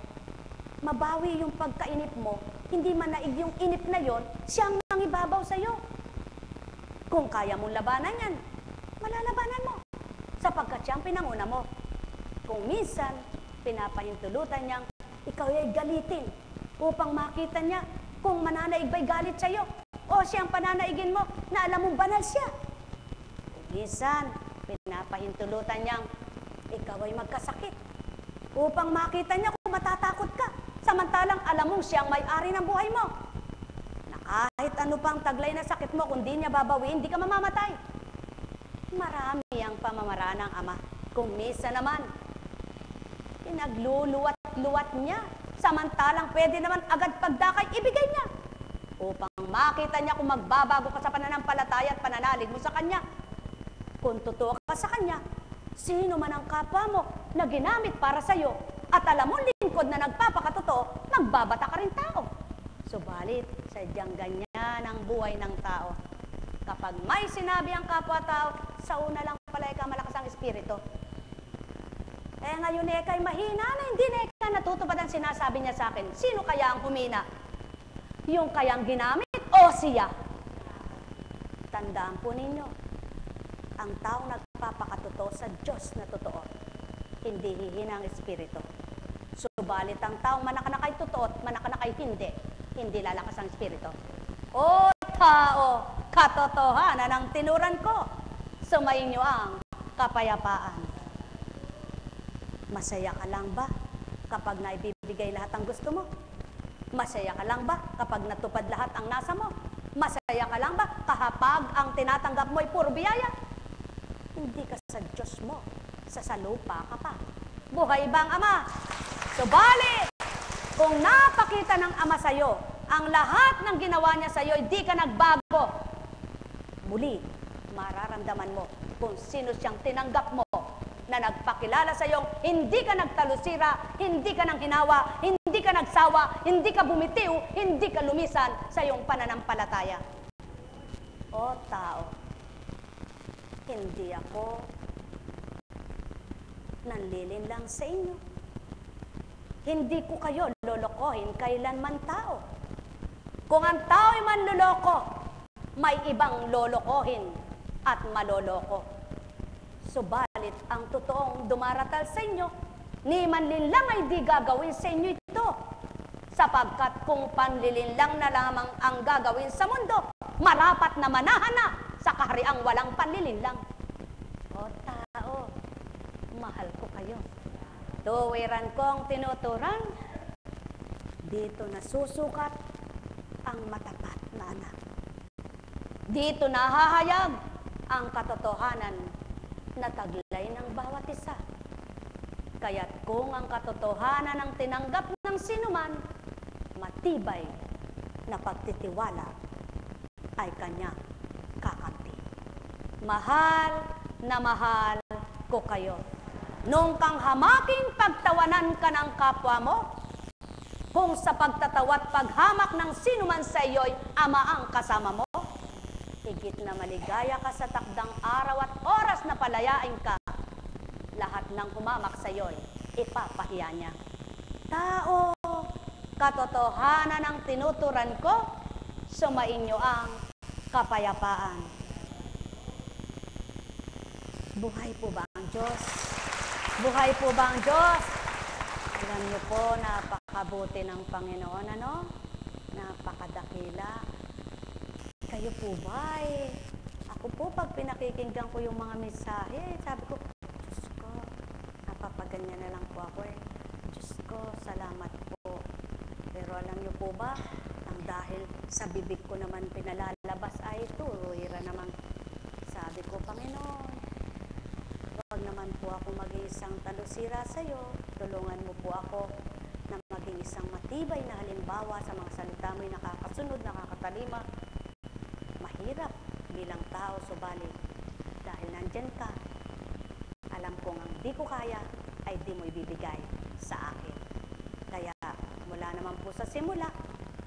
mabawi yung pagkainip mo, hindi manaig yung inip na yon, siyang mangibabaw sa'yo. Kung kaya mong labanan yan, malalabanan mo, sapagkat siyang pinanguna mo. Kung minsan, pinapahintulutan niyang ikaw ay galitin upang makita niya kung mananaig ba'y galit sa'yo o siyang pananaigin mo na alam mong banal siya. Kung minsan, pinapahintulutan niyang ikaw ay magkasakit upang makita niya kung matatakot ka, samantalang alam mong siyang may-ari ng buhay mo. Na kahit ano pang taglay na sakit mo, kung di niya babawiin, hindi ka mamamatay. Marami ang pamamaraan ng Ama. Kung misa naman, pinagluluwat-luwat niya, samantalang pwede naman agad pagdakay, ibigay niya. Upang makita niya kung magbabago ka sa pananampalataya at pananalig mo sa Kanya. Kung totoo ka sa Kanya, sino man ang kapwa mo na ginamit para sa'yo at alam mo lingkod na nagpapakatotoo, magbabata ka rin tao. Subalit, sadyang ganyan ang buhay ng tao. Kapag may sinabi ang kapwa-tao, sa una lang pala ikaw malakas ang espiritu. Eh ngayon ika'y mahina na hindi na ikaw natutupad ang sinasabi niya sa akin. Sino kaya ang humina? Yung kayang ginamit o siya? Tandaan po ninyo, ang taong nagpapakatotoo sa Diyos na totoo, hindi hihina ang espiritu. Subalit ang taong manakanakay totoo at manakanakay hindi lalakas ang espiritu. O tao, katotohanan ang tinuran ko, sumainyo ang kapayapaan. Masaya ka lang ba kapag naibibigay lahat ang gusto mo? Masaya ka lang ba kapag natupad lahat ang nasa mo? Masaya ka lang ba kapag ang tinatanggap mo ay puro biyaya? Hindi ka sa Diyos mo, sa salupa ka pa. Buhay bang Ama? Subalit, kung napakita ng Ama sa'yo, ang lahat ng ginawa niya sa'yo, hindi ka nagbago. Muli, mararamdaman mo kung sino siyang tinanggap mo na nagpakilala sa'yo, hindi ka nagtalusira, hindi ka nang hinawa, hindi ka nagsawa, hindi ka bumitiw, hindi ka lumisan sa iyong pananampalataya. O tao, hindi ako nanlilinlang sa inyo. Hindi ko kayo lolokohin kailanman tao. Kung ang tao ay manloloko, may ibang lolokohin at maloloko. Subalit ang totoong dumaratal sa inyo, ni manlinlang ay di gagawin sa inyo ito. Sapagkat kung panlilinlang na lamang ang gagawin sa mundo, marapat na manahan na sa kahariang walang panlilinlang. O tao, mahal ko kayo. Tuwiran kong tinuturan, dito nasusukat ang matapat na anak. Dito nahahayag ang katotohanan na taglay ng bawat isa. Kaya't kung ang katotohanan ang tinanggap ng sinuman, matibay na pagtitiwala ay kanya kakampi. Mahal na mahal ko kayo. Nung kang hamaking pagtawanan ka ng kapwa mo, kung sa pagtatawa't paghamak ng sinuman sa iyo'y Ama ang kasama mo, higit na maligaya ka sa takdang araw at oras na palayain ka, lahat ng humamak sa iyo'y ipapahiya niya. Tao, katotohanan ang tinuturan ko, sumainyo ang kapayapaan. Buhay po ba ang Diyos? Buhay po ba ang Diyos? Alam niyo po, napakabuti ng Panginoon, ano? Napakadakila. Kayo po ba ako po pag pinakikinggan ko yung mga mensahe, sabi ko, Diyos ko, napapaganyan na lang po ako Diyos ko, salamat po. Pero alam niyo po ba, ang dahil sa bibig ko naman pinalalabas ay turuira naman. Sabi ko, Panginoon, huwag naman po ako maging isang talusira sa iyo. Tulungan mo po ako na maging isang matibay na halimbawa sa mga salita mo'y nakakasunod, nakakatalima. Mahirap bilang tao. tao, subalit dahil nandyan ka, alam kong ang di ko kaya ay di mo ibibigay sa akin. Kaya mula naman po sa simula,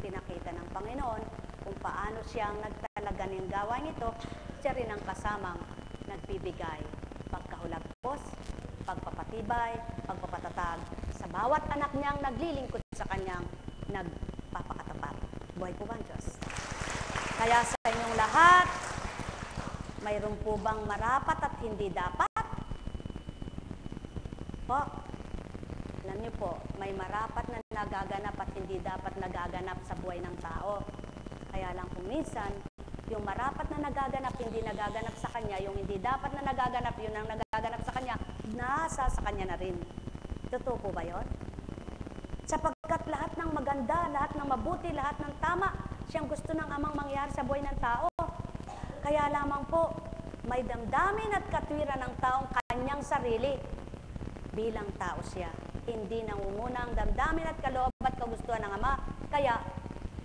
pinakita ng Panginoon kung paano siyang nagtalaga ng gawain ito, siya rin ang kasamang nagbibigay pagkahulagpos, pagpapatibay, pagpapatatag sa bawat anak niyang naglilingkod sa kanyang nagpapakatapat. Buhay po ba ang Diyos? Kaya sa inyong lahat, mayroon po bang marapat at hindi dapat? Po, alam niyo po, may marapat na nagaganap at hindi dapat nagaganap sa buhay ng tao. Kaya lang kung minsan, yung marapat na nagaganap, hindi nagaganap sa kanya, yung hindi dapat na nagaganap, yun ang nagaganap sa kanya, nasa sa kanya na rin. Totoo po ba yun? Sapagkat lahat ng maganda, lahat ng mabuti, lahat ng tama, siyang gusto ng amang mangyari sa buhay ng tao. Kaya lamang po, may damdamin at katwiran ng taong kanyang sarili. Bilang tao siya, hindi nangunguna ang damdamin at kaloob at kagustuhan ng Ama. Kaya,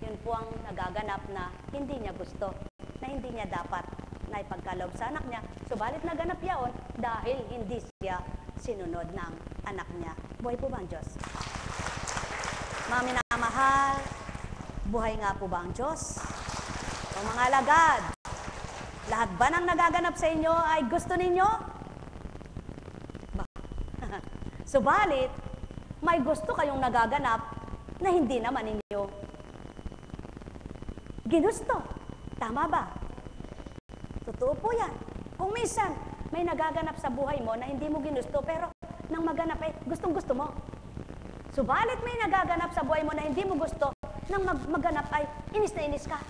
yun po ang nagaganap na hindi niya gusto, na hindi niya dapat na ipagkaloob sa anak niya. Subalit naganap yaon dahil hindi siya sinunod ng anak niya. Buhay po ba ang Diyos? Mga minamahal, buhay nga po ba ang Diyos? O mga alagad, lahat ba ng nagaganap sa inyo ay gusto ninyo? Subalit, may gusto kayong nagaganap na hindi naman ninyo ginusto. Tama ba? Totoo po yan. Kung minsan, may nagaganap sa buhay mo na hindi mo ginusto, pero nang maganap ay gustong-gusto mo. Subalit may nagaganap sa buhay mo na hindi mo gusto, nang maganap ay inis na inis ka.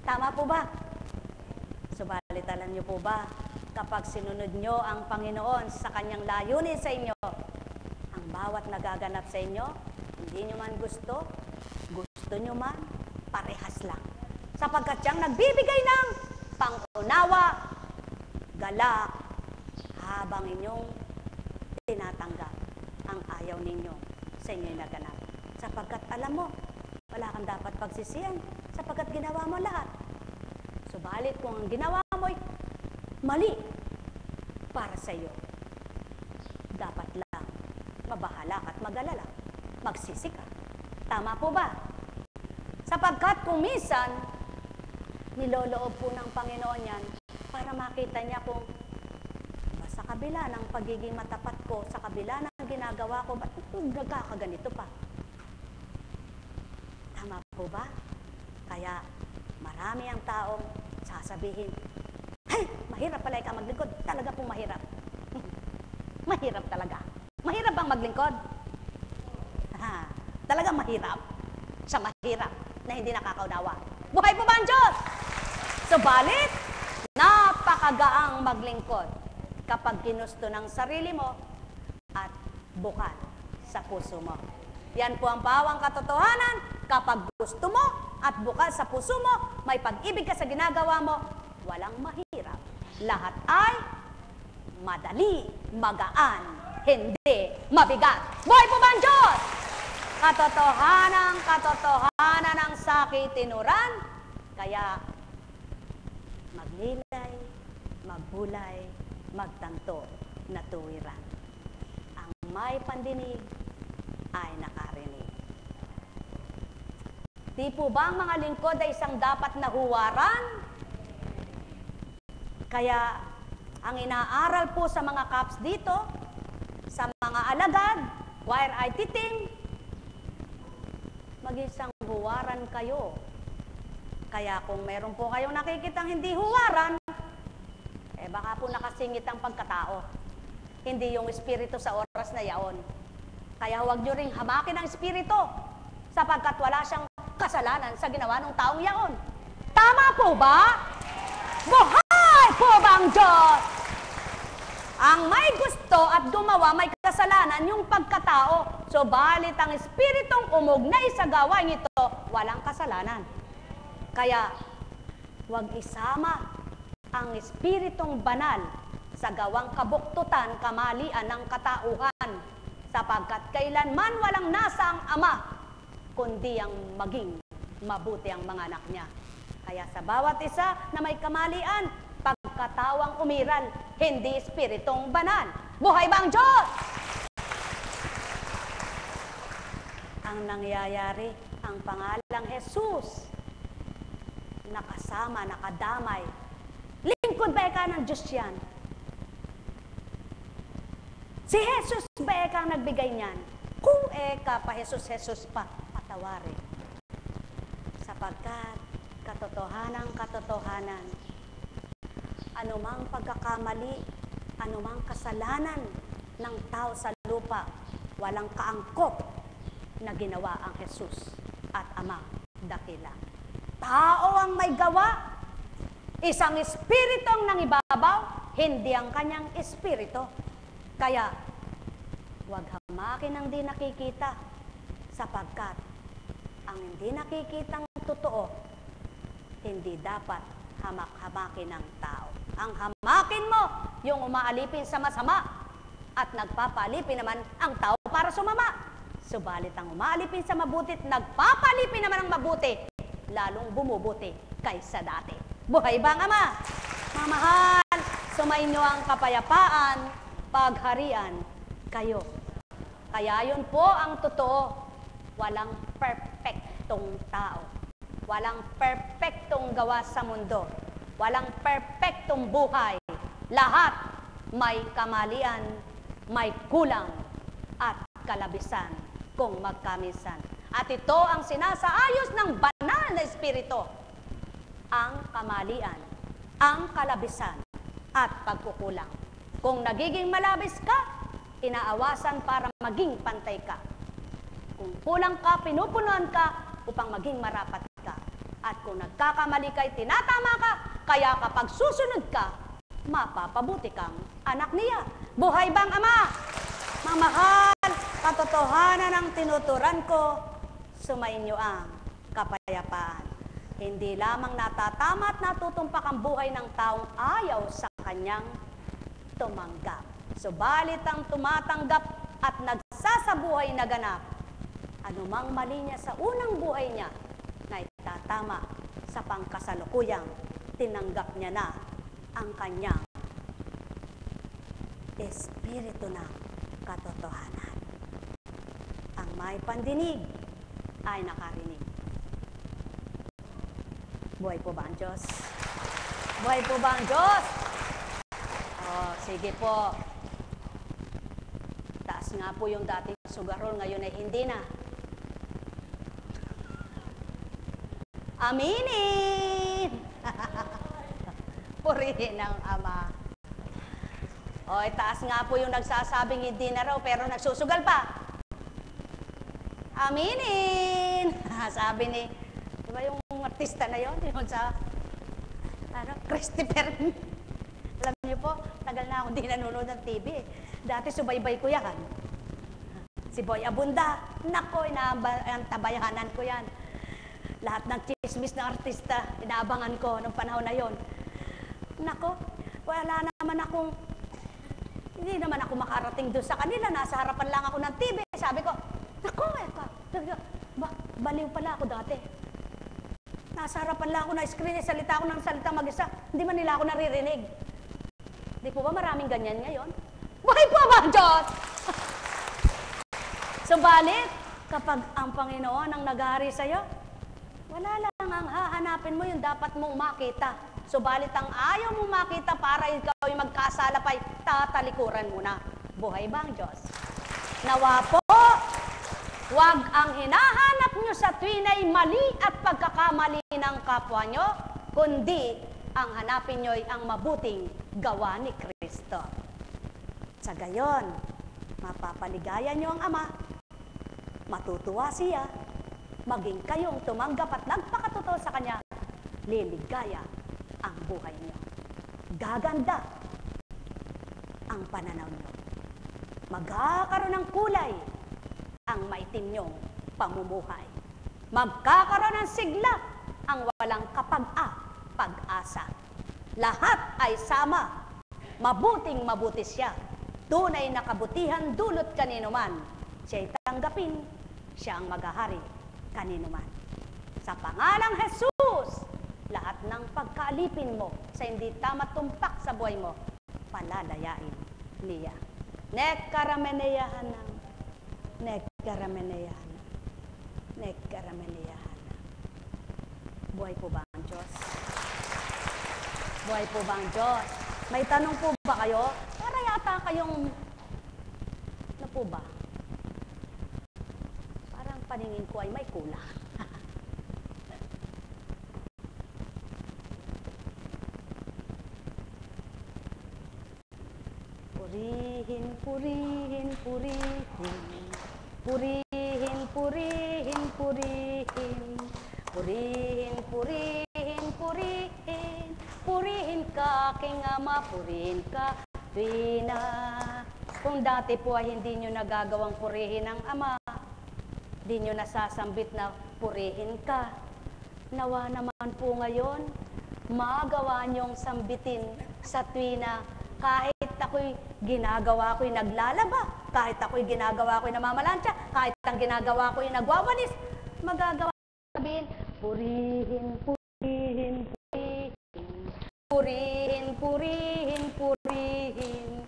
Tama po ba? Subalit alam niyo po ba, kapag sinunod nyo ang Panginoon sa kanyang layunin sa inyo, ang bawat nagaganap sa inyo, hindi nyo man gusto, gusto nyo man, parehas lang. Sapagkat siyang nagbibigay ng pangunawa, galak, habang inyong tinatanggap ang ayaw ninyo sa inyo'y naganap. Sapagkat alam mo, wala kang dapat pagsisiyan, sapagkat ginawa mo lahat. Subalit kung ang ginawa mo'y mali para sa iyo, dapat lang mabahala at mag-alala, magsisi ka. Tama po ba? Sapagkat kung minsan, niloloob po ng Panginoon yan para makita niya kung sa kabila ng pagiging matapat ko, sa kabila ng ginagawa ko, ba't nagkakaganito pa? Tama po ba? Kaya marami ang taong sasabihin, hey, mahirap pala ikaw maglingkod. Talaga pong mahirap. Mahirap talaga. Mahirap bang maglingkod? Talagang mahirap. Sa mahirap na hindi nakakaunawa. Buhay po ba ang Diyos? Subalit, napakagaang maglingkod kapag ginusto ng sarili mo at bukal sa puso mo. Yan po ang bawang katotohanan. Kapag gusto mo at bukal sa puso mo, may pag-ibig ka sa ginagawa mo, walang mahirap. Lahat ay madali, magaan, hindi mabigat. Buhay po ba ang Diyos? Katotohanan ng sakit tinuran, kaya magnilay, magbulay, magtanto na tuwiran. Ang may pandinig ay nakarinig. Di po ba ang mga lingkod ay isang dapat na huwaran? Kaya ang inaaral po sa mga caps dito, sa mga alagad, choir IT team, mag-isang huwaran kayo. Kaya kung meron po kayong nakikitang hindi huwaran, baka po nakasingit ang pagkatao. Hindi yung espiritu sa oras na yaon. Kaya huwag nyo ring hamakin ang espiritu sapagkat wala siyang kasalanan sa ginawa ng taong yaon. Tama po ba? Buhay po ba ang Diyos? Ang may gusto at gumawa may kasalanan yung pagkatao. Subalit ang espiritong umugnay sa gawain ito, walang kasalanan. Kaya huwag isama ang espiritong banal sa gawang kabuktutan, kamalian ng katauhan, sapagkat kailanman walang nasa ang Ama, kundi ang maging mabuti ang mga anak niya. Kaya sa bawat isa na may kamalian, pag pagkatawang umiral, hindi espiritong banal. Buhay ba ang Diyos? Ang nangyayari, ang pangalang Jesus, nakasama, nakadamay. Lingkod ba eka ng Diyos yan? Si Jesus ba eka ang nagbigay niyan? Kung eka pa Jesus pa, patawarin. Sapagkat katotohanan, anumang pagkakamali, anumang kasalanan ng tao sa lupa, walang kaangkop na ginawa ang Jesus at Amang dakila. Tao ang may gawa, isang espiritong nangibabaw, hindi ang kanyang espirito. Kaya, huwag hamakin ang di nakikita, sapagkat ang hindi nakikitang totoo, hindi dapat hamak-hamakin ng tao. Ang hamakin mo, yung umaalipin sa masama, at nagpapalipin naman ang tao para sumama. Subalit ang umaalipin sa mabuti, nagpapalipin naman ang mabuti, lalong bumubuti kaysa dati. Buhay ba ang Ama? Mamahal, sumainyo ang kapayapaan, pagharian kayo. Kaya yun po ang totoo. Walang perpektong tao. Walang perpektong gawa sa mundo. Walang perpektong buhay. Lahat may kamalian, may kulang, at kalabisan kung magkamisan. At ito ang sinasaayos ng banal na espiritu. Ang kamalian, ang kalabisan, at pagkukulang. Kung nagiging malabis ka, inaawasan para maging pantay ka. Kung kulang ka, pinupunuan ka upang maging marapat ka. At kung nagkakamali ka, tinatama ka, kaya kapag susunod ka, mapapabuti kang anak niya. Buhay bang Ama? Mamahal, katotohanan ang tinuturan ko, sumainyo ang kapayapaan. Hindi lamang natatama at natutumpak ang buhay ng taong ayaw sa kanyang tumanggap. Subalit ang tumatanggap at nagsasabuhay na ganap, anumang mali niya sa unang buhay niya na itatama sa pangkasalukuyang tinanggap niya na ang kanyang espiritu ng katotohanan. Ang may pandinig ay nakarinig. Buhay po ba ang Diyos? Buhay po ba ang Diyos? Oh, sige po. Taas nga po yung dating sugarol, ngayon ay hindi na. Aminin! Purihin ang Ama. O, taas nga po yung nagsasabing hindi na raw, pero nagsusugal pa. Aminin! Sabi ni, di ba yung artista na yon, yung sa, Christopher. Alam niyo po, tagal na akong di nanonood ng TV. Dati subaybay ko yan. Si Boy Abunda, nako, tabayanan ko yan. Lahat ng chismis ng artista, inaabangan ko nung panahon na yon. Nako, wala naman akong, hindi naman ako makarating doon sa kanila. Nasa harapan lang ako ng TV. Sabi ko, nako, baliw pala ako dati. Nasa harapan lang ako na screen, salita ako ng salita mag-isa. Hindi man nila ako naririnig. Di po ba maraming ganyan ngayon? Buhay po ba, Diyos? Subalit, kapag ang Panginoon ang naghahari sa'yo, wala lang ang hahanapin mo yung dapat mong makita. Subalit ang ayaw mong makita para ikaw ay magkasalapay, tatalikuran mo na. Buhay ba ang Diyos? Nawa po, huwag ang hinahanap nyo sa tuwin ay mali at pagkakamali ng kapwa nyo, kundi ang hanapin nyo ay ang mabuting gawa ni Kristo. Sa gayon, mapapaligaya nyo ang Ama, matutuwa siya, maging kayong tumanggap at nagpakatotoo sa Kanya, liligaya ang buhay nyo. Gaganda ang pananaw nyo. Magkakaroon ng kulay ang maitim nyong pamumuhay. Magkakaroon ng sigla ang walang pag-asa. Lahat ay sama. Mabuting mabuti siya. Tunay na kabutihan dulot kanino man. Siya'y tanggapin. Siya ang maghahari kanino man. Sa pangalang Jesus, lahat ng pagkaalipin mo sa hindi tama tumpak sa buhay mo, palalayain niya. Nekkarameneyahanang, nekkarameneyahanang, nekkarameneyahanang. Buhay po ba ang Diyos? Buhay po ba ang Diyos? May tanong po ba kayo? Para yata kayong, ano po ba? Parang paningin ko ay may kulang. Purihin, purihin, purihin. Purihin, purihin, purihin. Purihin, purihin, purihin. Purihin ka, aking Ama, purihin ka, Rina. Kung dati po ay hindi nyo nagagawang purihin ang Ama, hindi nyo nasasambit na purihin ka. Nawa naman po ngayon, magawa nyong sambitin sa tuwina kahit ako'y ginagawa ko'y naglalaba, kahit ako'y ginagawa ko'y namamalansya, kahit ang ginagawa ko'y nagwawalis, magagawa sabihin, purihin, purihin, purihin, purihin, purihin, purihin,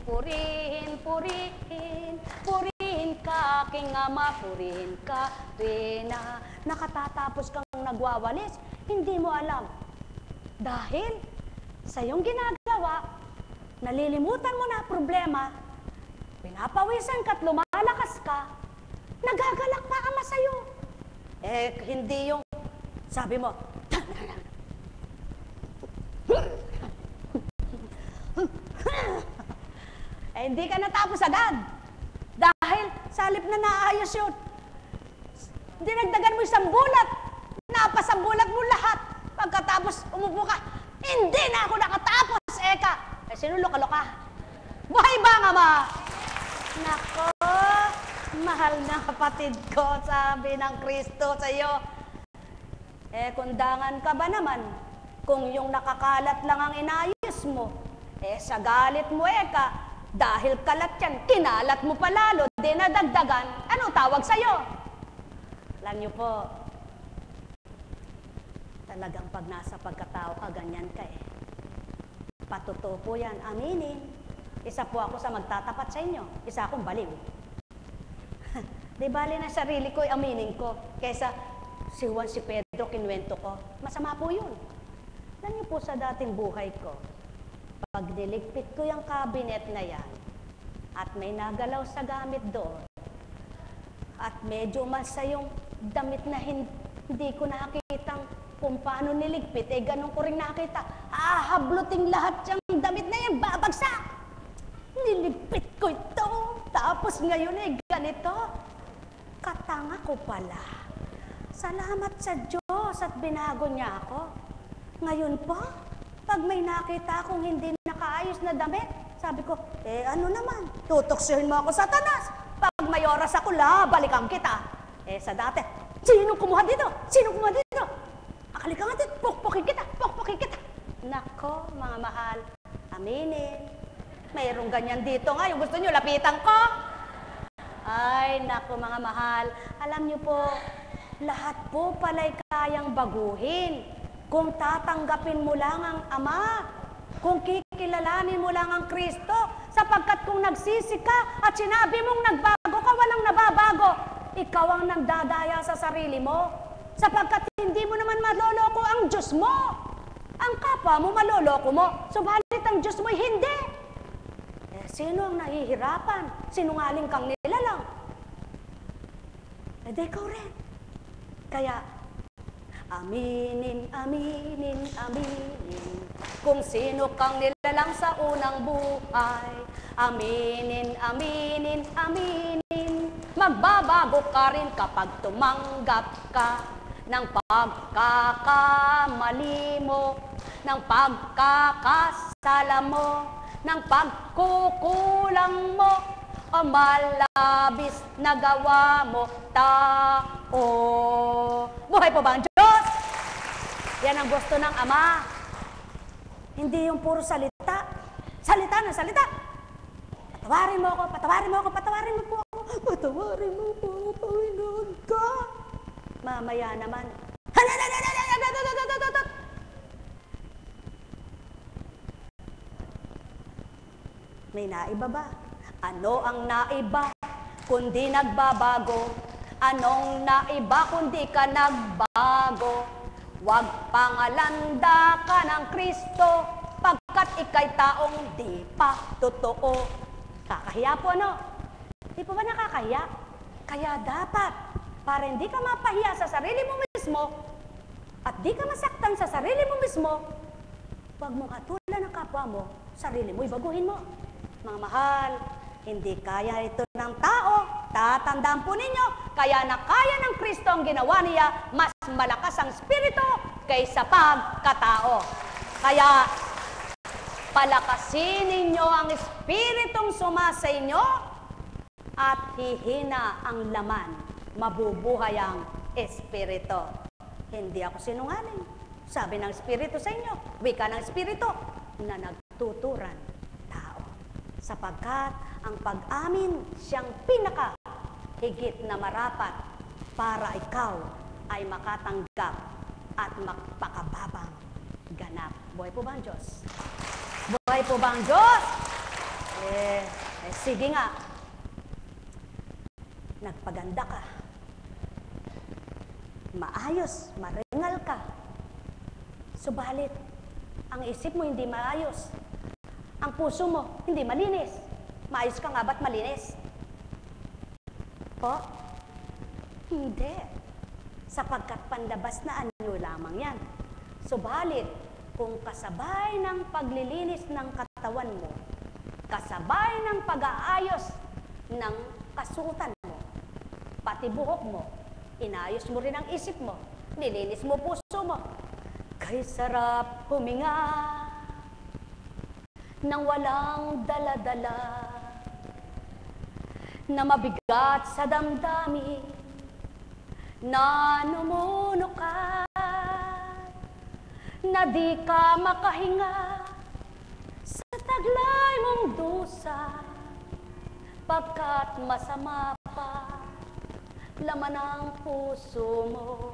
purihin, purihin, purihin ka, aking Ama, purihin ka, Rina. Nakatatapos kang nagwawalis, hindi mo alam. Dahil sa iyong ginagawa, nalilimutan mo na problema, pinapawisan ka at lumalakas ka, nagagalak pa Ama sa'yo. Hindi yung, sabi mo, hindi ka natapos agad. Dahil sa halip na naayos yun, dinagdagan mo isang bulat, napasambulat mo lahat. Pagkatapos, umupo ka, hindi na ako nakatapos, Eka. Sinulo-kalo ka. Buhay ba nga, Ma? Nako, mahal na kapatid ko, sabi ng Kristo sa iyo. Kundangan ka ba naman kung yung nakakalat lang ang inayos mo? Sa galit mo, Eka, dahil kalat yan, kinalat mo palalo, dinadagdagan, anong tawag sa'yo? Alam niyo po, talagang pag nasa pagkatao ka, ganyan ka Patuto po yan, aminin. Isa po ako sa magtatapat sa inyo, isa akong baliw. Di bali na sarili ko, aminin ko, kaysa si Juan, si Pedro, kinuwento ko. Masama po yun. Alam niyo po sa dating buhay ko, pag niligpit ko yung cabinet na yan, at may nagalaw sa gamit doon, at medyo masa yung damit na hindi ko nakitang kung paano niligpit, ganun ko rin nakita. Habluting lahat yung damit na yan, babagsak! Niligpit ko ito, tapos ngayon ganito. Katanga ko pala. Salamat sa Diyos at binago niya ako. Ngayon po, pag may nakita akong hindi nakaayos na damit, sabi ko, ano naman, tutuksihin mo ako, Satanas. Pag may oras ako, balikan kita. Sa dati, sino kumuha dito? Sino kumuha dito? Akalika nga dito, pukpukin kita, pukpukin kita. Nako, mga mahal, aminin. Mayroong ganyan dito nga, yung gusto nyo, lapitan ko. Ay, nako mga mahal, alam nyo po, lahat po pala'y kayang baguhin. Kung tatanggapin mo lang ang Ama, kung kikilalanin mo lang ang Kristo, sapagkat kung nagsisi ka at sinabi mong nagbago ka, walang nababago, ikaw ang nagdadaya sa sarili mo, sapagkat hindi mo naman maloloko ang Diyos mo. Ang kapwa mo maloloko mo, subalit ang Diyos mo'y hindi. Sino ang nahihirapan? Sinungaling kang nilalang. Di ikaw rin. Kaya, aminin, aminin, aminin, kung sino kang nilalang sa unang buhay. Aminin, aminin, aminin, magbabago ka rin kapag tumanggap ka ng pagkakamali mo, ng pagkakasala mo, ng pagkukulang mo, o malabis na gawa mo, tao. Buhay po ba ang Diyos? Yan ang gusto ng Ama. Hindi yung puro salita. Salita na salita. Patawarin mo ako, patawarin mo ako, patawarin mo po ako. Patawarin mo po ako, Panginoon ka. Mamaya naman, May naiba ba? Ano ang naiba kundi nagbabago? Anong naiba kundi ka nagbago? Huwag pangalanda ka ng Kristo, pagkat ika'y taong di pa totoo. Kakahiya po, ano? Di po ba nakakahiya? Kaya dapat, para hindi ka mapahiya sa sarili mo mismo, at di ka masaktan sa sarili mo mismo, huwag mong hatulan ng kapwa mo, sarili mo, ibaguhin mo. Mga mahal, hindi kaya ito ng tao, tatandaan po ninyo, kaya na kaya ng Kristo ang ginawa niya, mas malakas ang Espiritu kaysa pagkatao. Kaya, palakasin ninyo ang Espiritong sumasa inyo at hihina ang laman, mabubuhay ang Espiritu. Hindi ako sinungaling. Sabi ng Espiritu sa inyo, wika ng Espiritu na nagtuturan tao. Sapagkat ang pag-amin siyang pinaka higit na marapat para ikaw ay makatanggap at magpakababang ganap. Buhay po ba ang Diyos? Buhay po ba ang Diyos? Sige nga. Nagpaganda ka. Maayos, maringal ka. Subalit, ang isip mo hindi maayos. Ang puso mo hindi malinis. Maayos ka nga ba't malinis? Po? Hindi. Sapagkat pandabas na anyo lamang yan. Subalit, kung kasabay ng paglilinis ng katawan mo, kasabay ng pag-aayos ng kasuotan mo, pati buhok mo, inayos mo rin ang isip mo, nilinis mo puso mo, kay sarap huminga nang walang dala-dala, na mabigat sa damdamin, na numunukat, na di ka makahinga sa taglay mong dusa, pagkat masama pa laman ng puso mo.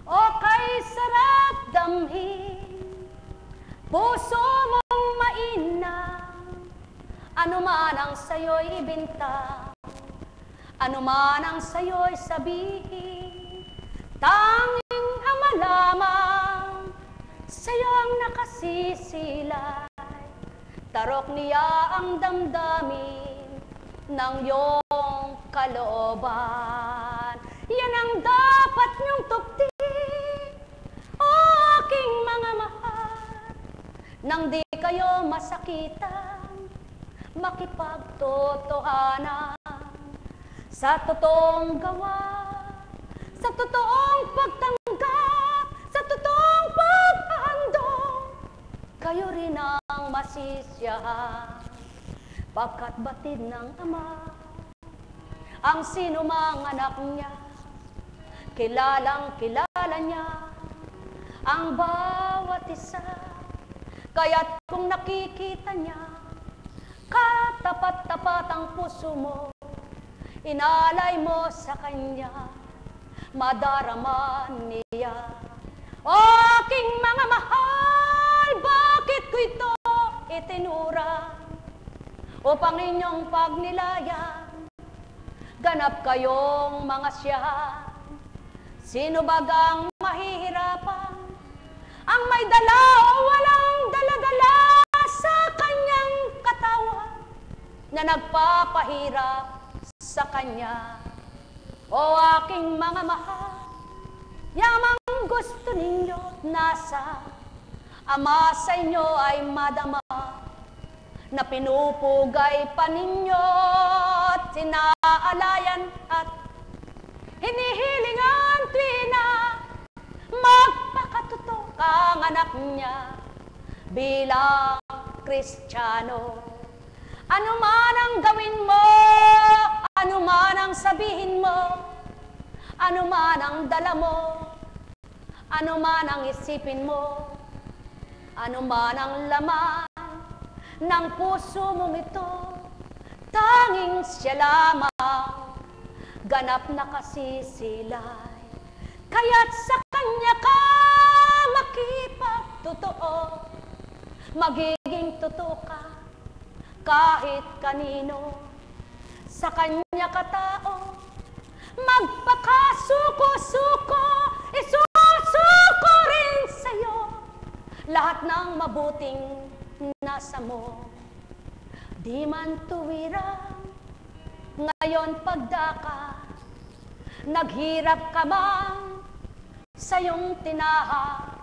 O kay sarap damhin, puso mong mainam, ano man ang sa'yo'y ibinta, ano man ang sa'yo'y sabihin, tanging Ama lamang sa'yo ang nakasisilay. Tarok niya ang damdamin ng iyong kalooban. Yan ang dapat niyong tuktin, o aking mga mahal, nang di kayo masakitan, makipagtotohanan sa totoong gawa, sa totoong pagtanggap, sa totoong paghahandog, kayo rin ang masisiyahan, pagkat batid ng Ama ang sinumang anak niya, kilalang kilala niya ang bawat isa. Kaya't kung nakikita niya, katapat-tapat ang puso mo, inalay mo sa Kanya, madarama niya. O aking mga mahal, bakit ko ito itinura? Upang inyong pagnilayan, ganap kayong mga siyahan. Sino bagang mahihirapan, ang may dala o walang dala-dala sa kanyang katawan, na nagpapahirap sa Kanya? O aking mga mahal, yamang gusto ninyo nasa Ama sa inyo ay madama, na pinupugay pa ninyo at sinaalayan at hinihilingan tuwina magpakatutok ang anak niya bilang Kristiyano. Ano man ang gawin mo, ano man ang sabihin mo, ano man ang dala mo, ano man ang isipin mo, ano man ang laman ng puso mong ito, tanging siya lamang ganap na kasisilay. Kaya't sa Kanya ka makipagtotoo, magiging totoo ka kahit kanino. Sa kanya katao, magpakasuko-suko, isusuko rin sa'yo lahat ng mabuting nasa mo. Di man tuwira, ngayon pagdaka, naghirap ka man sa iyong tinaha.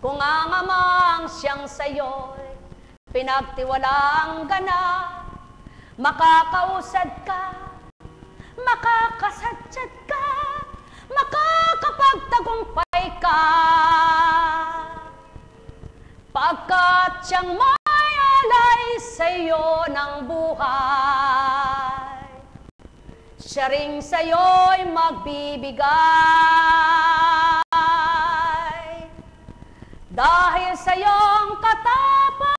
Kung ang amang siyang sa'yo'y pinagtiwalang ganap, makakausad ka, makakasadsad ka, makakapagtagumpay ka. Pagkat siyang may alay sa'yo ng buhay, siya ring sa'yo'y magbibigay. Dahil sa iyong katapatan,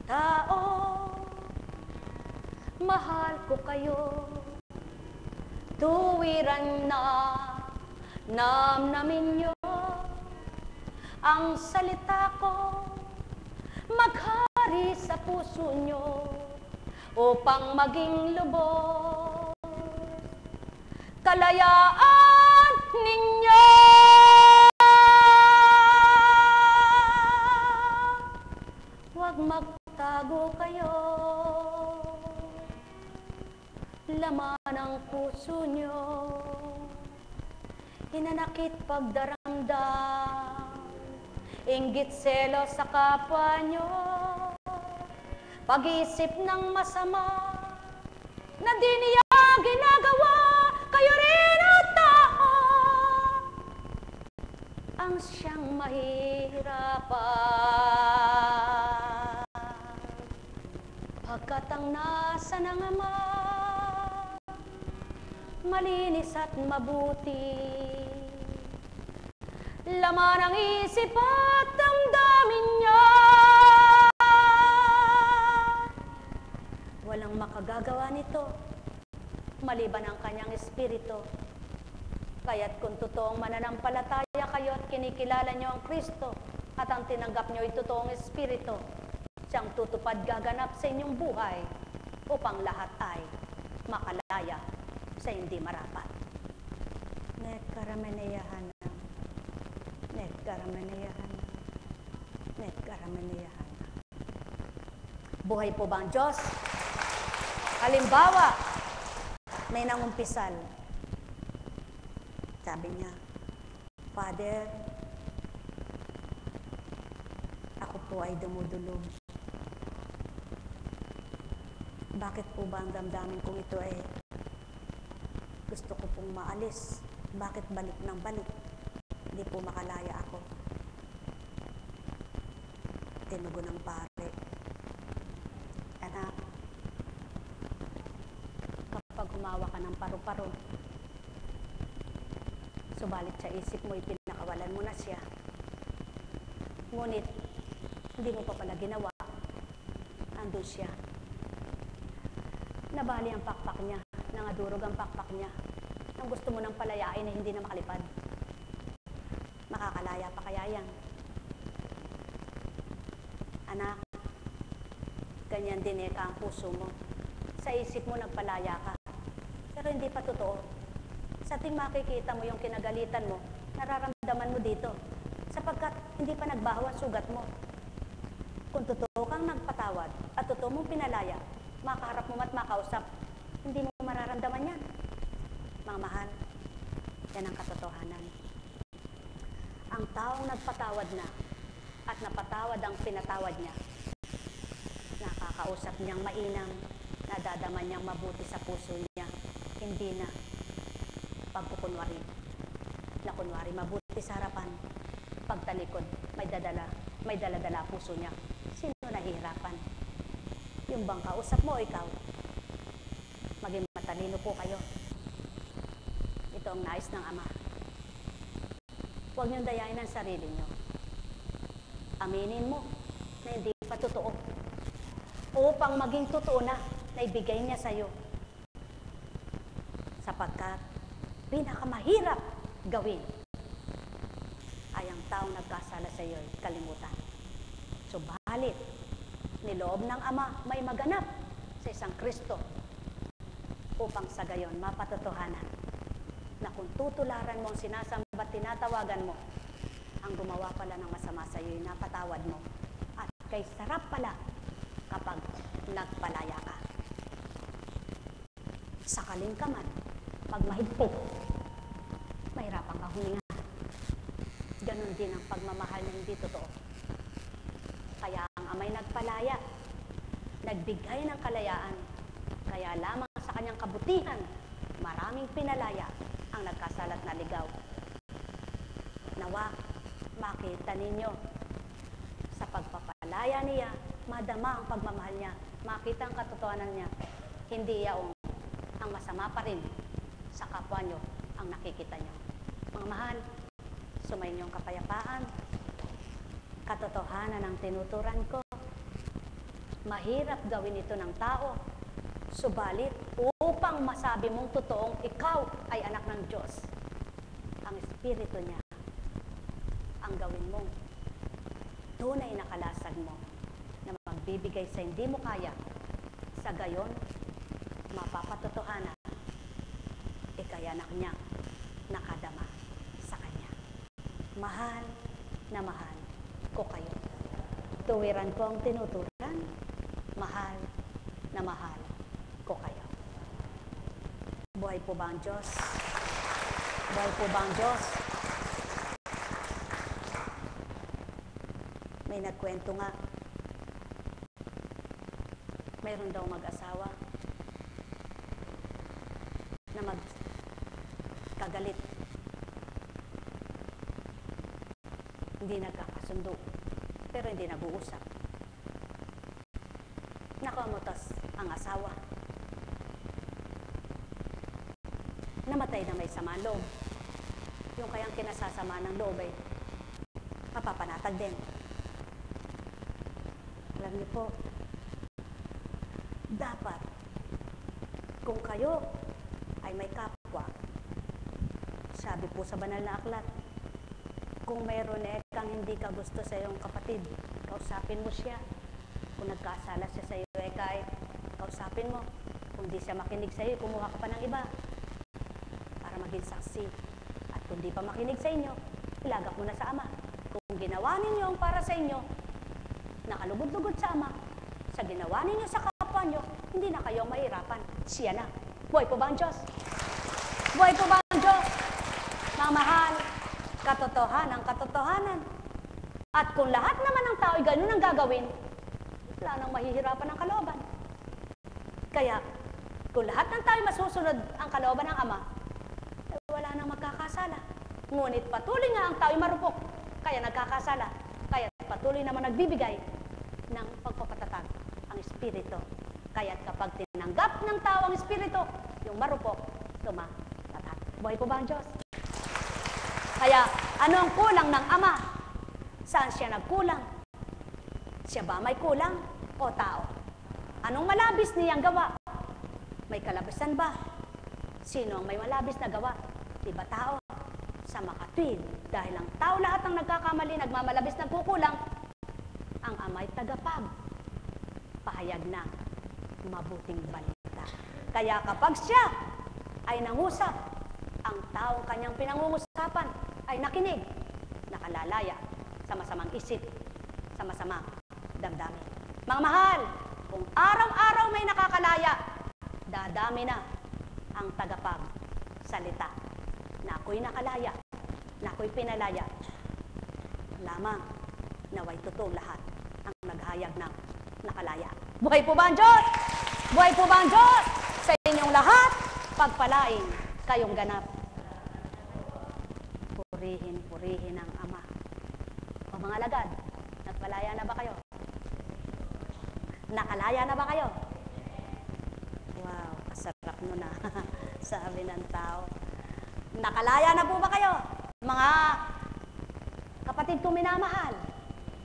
tao, mahal ko kayo. Tuwiran na namnamin niyo ang salita ko, maghari sa puso niyo upang maging lubos kalayaan ninyo. Huwag magtago kayo, laman ng puso nyo, hinanakit pagdaramdam, inggit selo sa kapwa nyo, pag-isip ng masama na di niya ginagawa. Kayo rin ang tao ang siyang mahihirapan, pagkat ang nasa ng Ama malinis at mabuti, laman ang isip at damdamin niya. Walang makagagawa nito maliban ang kanyang espiritu. Kaya't kung totoong mananampalataya kayo at kinikilala nyo ang Kristo at ang tinanggap nyo ay totoong espiritu, siyang tutupad gaganap sa inyong buhay upang lahat ay makalaya sa hindi marapat. Net karameneyahan, net karameneyahan, net karameneyahan. Buhay po ba ang Diyos? Halimbawa, may nangumpisal. Sabi niya, Father, ako po ay dumudulog. Bakit po ba ang damdamin kong ito ay gusto ko pong maalis? Bakit balik ng balik? Hindi po makalaya ako. Tinugo ng pare. Anak, kapag humawa ka ng paru-paro, subalit sa isip mo, ipinakawalan mo na siya. Ngunit, hindi mo pa pala ginawa. Andun siya. Nabali ang pakpak niya, nangadurog ang pakpak niya. Nang gusto mo nang palayain na hindi na makalipad. Makakalaya pa kaya yan? Anak, ganyan din ka ang puso mo. Sa isip mo nagpalaya ka. Pero hindi pa totoo. Sa ting makikita mo yung kinagalitan mo, nararamdaman mo dito. Sapagkat hindi pa nagbaho ang sugat mo. Kung totoo kang nagpatawad at totoo mong pinalaya, makaharap mo at makausap, hindi mo mararamdaman yan. Mga mahal, yan ang katotohanan. Ang taong nagpatawad na at napatawad ang pinatawad niya, nakakausap niyang mainam, nadadama niyang mabuti sa puso niya, hindi na pagkukunwari. Na kunwari mabuti sa harapan, pagtalikod, may dala-dala puso niya. Sino nahihirapan? Yung bang kausap mo o ikaw? Maging matalino po kayo. Ito ang nais ng Ama. Huwag niyong dayain ang sarili niyo. Aminin mo na hindi pa totoo. Upang maging totoo na ibigay niya sa'yo. Sapagkat pinakamahirap gawin ay ang taong nagkasala sa iyo'y kalimutan. Subalit, niloob ng Ama may maganap sa isang Kristo upang sa gayon mapatotohanan na kung tutularan mo ang sinasamba, tinatawagan mo, ang gumawa pala ng masama sa iyo'y napatawad mo. At kay sarap pala kapag nagpalaya ka. Sakaling ka man, pag mahigpit, mahirapan ka huminga. Ganon din ang pagmamahal na hindi totoo. Kaya ang Ama'y nagpalaya, nagbigay ng kalayaan, kaya lamang sa kanyang kabutihan, maraming pinalaya ang nagkasalat na ligaw. Nawa, makita ninyo, sa pagpapalaya niya, madama ang pagmamahal niya, makita ang katotohanan niya, hindi yaong ang masama pa rin sa kapwa nyo ang nakikita nyo. Mga mahal, sumayin niyong kapayapaan, katotohanan ang tinuturan ko. Mahirap gawin ito ng tao, subalit upang masabi mong totoong ikaw ay anak ng Diyos, ang Espiritu niya ang gawin mong tunay na kalasag mo na magbibigay sa hindi mo kaya. Sa gayon, mapapatotohanan, ika'y anak niya, nakadama sa kanya. Mahal na mahal ko kayo. Tuwiran ko ang tinuturan, mahal na mahal ko kayo. Buhay po ba ang Diyos? Buhay po ba ang Diyos? May nagkwento nga, mayroon daw mag-asawa na magkagalit. Hindi nagkakasundo, pero hindi nag-uusap. Nakamutas ang asawa. Namatay na may sama loob. Yung kayang kinasasama ng loob ay mapapanatag din. Alam niyo po, dapat kung kayo ay may kapwa, sabi po sa banal na aklat, kung mayroon kang hindi ka gusto sa iyong kapatid, kausapin mo siya. Kung nagkasala siya sa iyo, kausapin mo. Kung di siya makinig sa iyo, kumuha ka pa ng iba para maging saksi. At kung di pa makinig sa inyo, ilagak mo na sa Ama. Kung ginawa ninyo ang para sa inyo, nakalugod-lugod sa Ama, sa ginawa ninyo sa kapwa nyo, hindi na kayo mahirapan. Siya na. Buhay po ba ang Diyos? Buhay po ba ang Diyos? Mga mahal, katotohanan. At kung lahat naman ng tao ay ganun ang gagawin, wala nang mahihirapan ang kalooban. Kaya, kung lahat ng tao ay masusunod ang kalooban ng Ama, wala nang magkakasala. Ngunit patuloy nga ang tao ay marupok, kaya nagkakasala. Kaya patuloy naman nagbibigay ng pagpapatatag ang Espiritu. Kaya kapag tinanggap ng tao ang Espiritu, yung marupok, tumatatag. Buhay po ba ang Diyos? Kaya, ano ang kulang ng Ama? Saan siya nagkulang? Siya ba may kulang o tao? Anong malabis niyang gawa? May kalabasan ba? Sino ang may malabis na gawa? Diba tao? Sa makatwid, dahil ang tao lahat ang nagkakamali, nagmamalabis, nagkukulang, ang Ama'y tagapag. Pahayag na mabuting balita. Kaya kapag siya ay nangusap, ang taong kanyang pinangungusapan ay nakinig, nakalalaya sa masamang isip, sa masamang damdamin. Mga mahal, kung araw-araw may nakakalaya, dadami na ang tagapag salita na ako'y nakalaya, na ako'y pinalaya. Lamang naway totoo lahat ang naghayag ng nakalaya. Buhay po ba ang Diyos? Buhay po ba ang Diyos? Sa inyong lahat, pagpalain kayong ganap. Purihin ang Ama. O mga alagad, nagpalaya na ba kayo? Nakalaya na ba kayo? Wow, kasarap nun na. Sabi ng tao. Nakalaya na po ba kayo? Mga kapatid kong minamahal,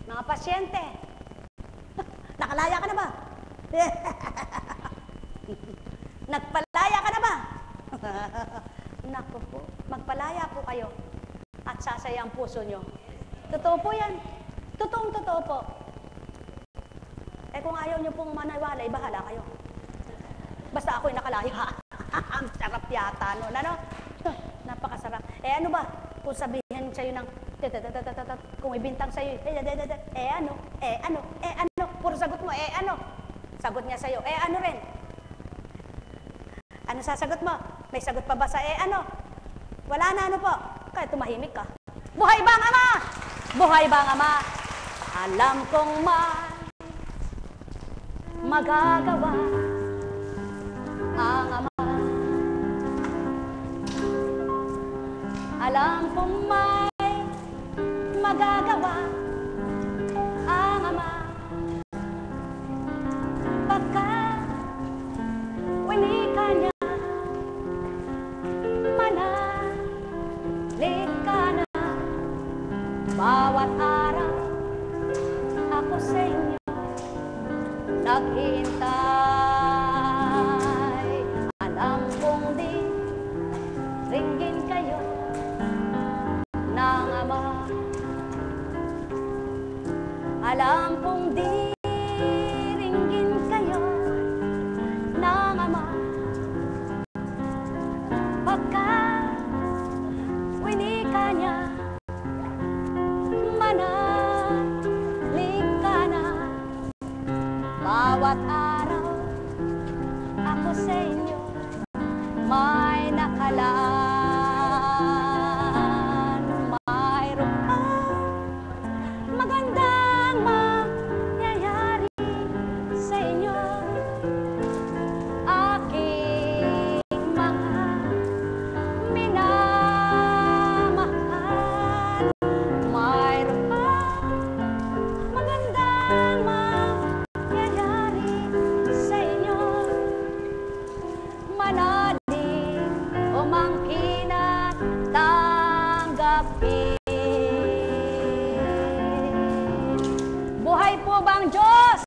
mga pasyente, nakalaya ka na ba? Nagpalaya ka na ba? Naku po. sumasaya ang puso nyo. Totoo po yan. Totoo po. Eh kung ayaw nyo pong manawala, bahala kayo. Basta ako'y nakalaya. Ang sarap yata nun, ano? Napakasarap. Eh ano ba? Kung sabihin sa'yo ng kung ibintang sa'yo, ano, puro sagot mo, ano? Sagot niya sa'yo, ano rin? Ano sasagot mo? May sagot pa ba sa ano? Wala na, ano po? Kaya tumahimik ka. Buhay ba ang Ama? Buhay ba ang Ama? Alam kong magagawa ang Ama. Alam kong may magagawa ang Ama. Pagkat winika niya, manalig ka na. Bawat araw ako sa inyo naghihintay. Alam kong di ringgin kayo ng Ama. Alam kong di ringgin kayo ng Ama. Pagkat winika niya, manalig ka na. Bawat araw ako sa inyo may nakalaan. Mayroon pa magandang mangyayari sa inyo. Aking mga minamahal, mayroon pa magandang mangyayari sa inyo. Manalig o mangkinat tanggapin. Buhay po ba ang Diyos?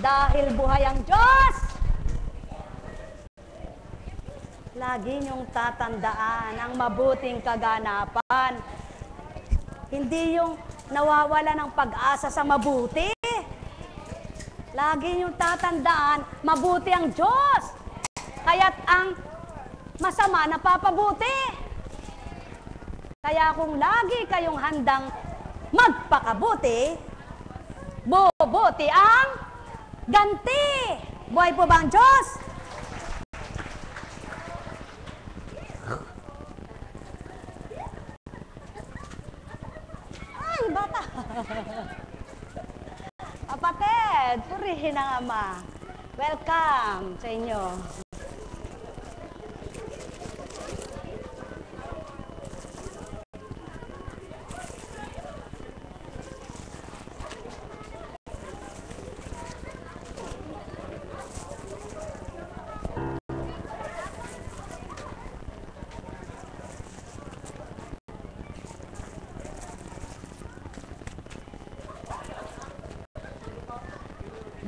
Dahil buhay ang Diyos, lagi niyong tatandaan ang mabuting kaganapan. Hindi yung nawawala ng pag-asa sa mabuti. Lagi niyong tatandaan, mabuti ang Diyos. Kaya't ang masama napapabuti. Kaya kung lagi kayong handang magpakabuti, bubuti ang ganti. Buhay po ba ang Diyos? Ay, bata. Kapatid, purihin ang Ama. Welcome sa inyo.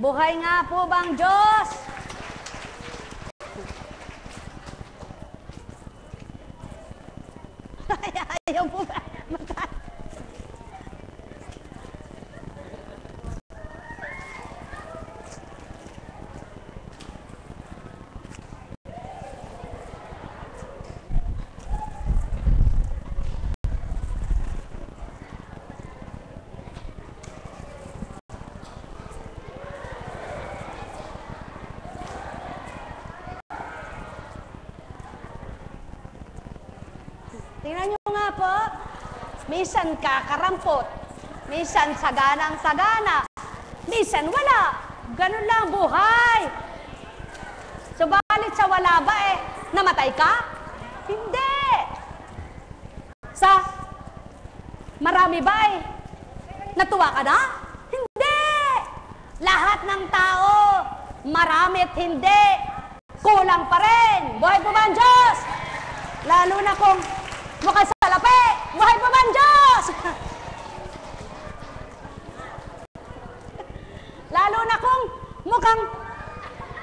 Buhay nga po bang Diyos? Ayaw po ba? Tingnan nyo nga po, minsan kakarampot, minsan saganang-sagana, minsan wala. Ganun lang buhay. Subalit sa wala ba namatay ka? Hindi. Sa marami ba natuwa ka na? Hindi. Lahat ng tao, marami at hindi, kulang pa rin. Buhay po ba ang Diyos? Lalo na kung mukhang salapi. Buhay po ba ang Diyos? Lalo na kung mukhang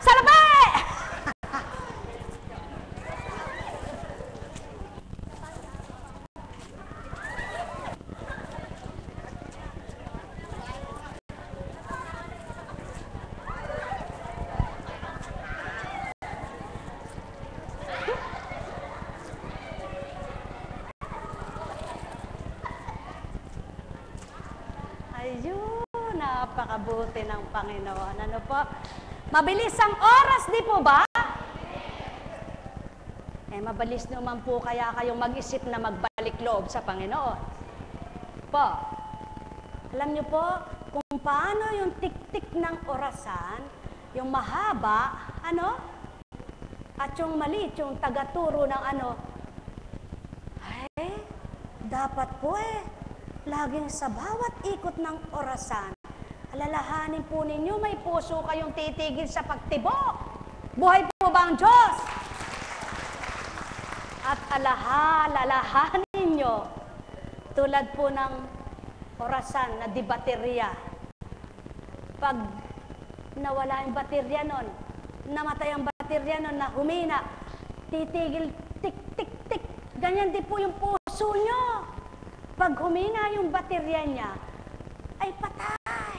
salapi. Napakabuti ng Panginoon. Ano po? Mabilis ang oras, di po ba? Mabilis naman po kaya kayong mag-isip na magbalik loob sa Panginoon. Po, alam niyo po, kung paano yung tik-tik ng orasan, yung mahaba, at yung maliit, yung tagaturo ng dapat po laging sa bawat ikot ng orasan, alalahanin po ninyo, may puso kayong titigil sa pagtibok. Buhay po ba ang Diyos? At alalahanin nyo, tulad po ng orasan na di baterya. Pag nawala yung baterya nun, namatay ang baterya nun, na humina, titigil, tik, tik, tik. Ganyan din po yung puso nyo. Pag humina yung baterya niya, ay patay.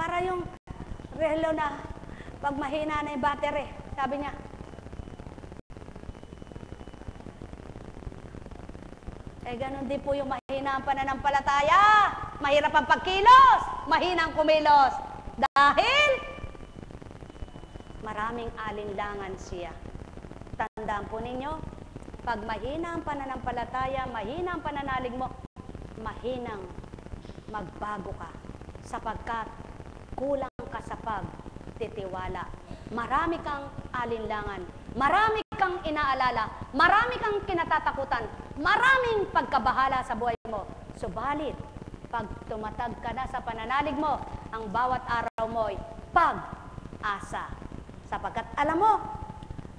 Para yung relo na, pag mahina na yung battery, sabi niya, ganun din po yung mahina ang pananampalataya. Mahirap ang pagkilos, mahina ang kumilos. Dahil maraming alinlangan siya. Tandaan po ninyo, pag mahina ang pananampalataya, mahina ang pananalig mo, mahinang magbago ka. Sapagkat kulang ka sa pagtitiwala. Marami kang alinlangan, marami kang inaalala, marami kang kinatatakutan, maraming pagkabahala sa buhay mo. Subalit, pag tumatag ka na sa pananalig mo, ang bawat araw mo ay pag-asa. Sapagkat alam mo,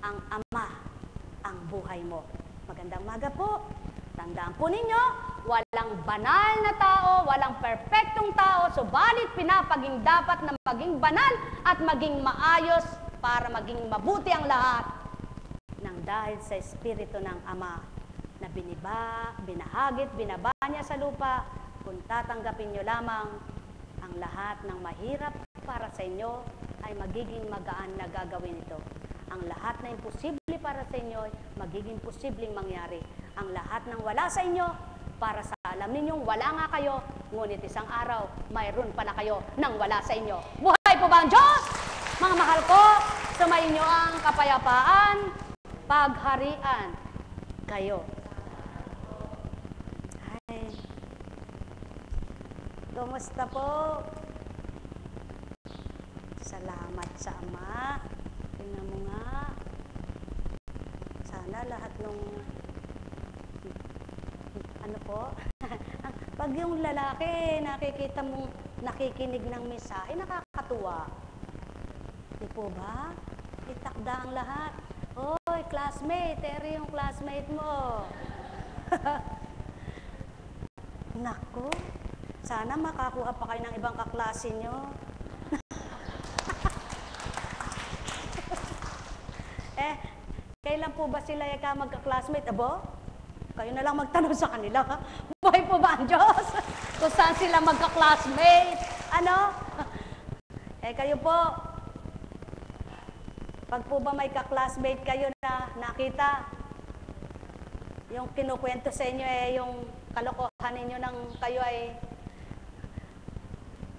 ang Ama ang buhay mo. Magandang umaga po. Tandaan po ninyo, walang banal na tao, walang perpektong tao, subalit pinapaging dapat na maging banal at maging maayos para maging mabuti ang lahat nang dahil sa Espiritu ng Ama na binahagit, binaba niya sa lupa. Kung tatanggapin nyo lamang, ang lahat ng mahirap para sa inyo ay magiging magaan na gagawin ito. Ang lahat na imposible para sa inyo ay magiging posibleng mangyari. Ang lahat ng wala sa inyo, para sa alam ninyong wala nga kayo, ngunit isang araw, mayroon pala kayo nang wala sa inyo. Buhay po ba ang Diyos? Mga mahal ko, sumayin nyo ang kapayapaan, pagharian kayo. Ay, kumusta po? Salamat sa Ama. Tingnan mo nga. Sana lahat nung pag yung lalaki nakikita mong nakikinig ng mensahe, nakakatuwa. Di po ba? Itakda ang lahat. Oy, classmate, eri yung classmate mo. Naku, sana makakuha pa kayo ng ibang kaklase nyo. Kailan po ba sila magka-classmate? Abo? Kayo na lang magtanong sa kanila, ha? Buhay po ba ang Diyos? Kung saan sila magka-classmate? Kayo po, pag po ba may ka-classmate kayo na nakita, yung kinukwento sa inyo yung kalokohan ninyo nang kayo ay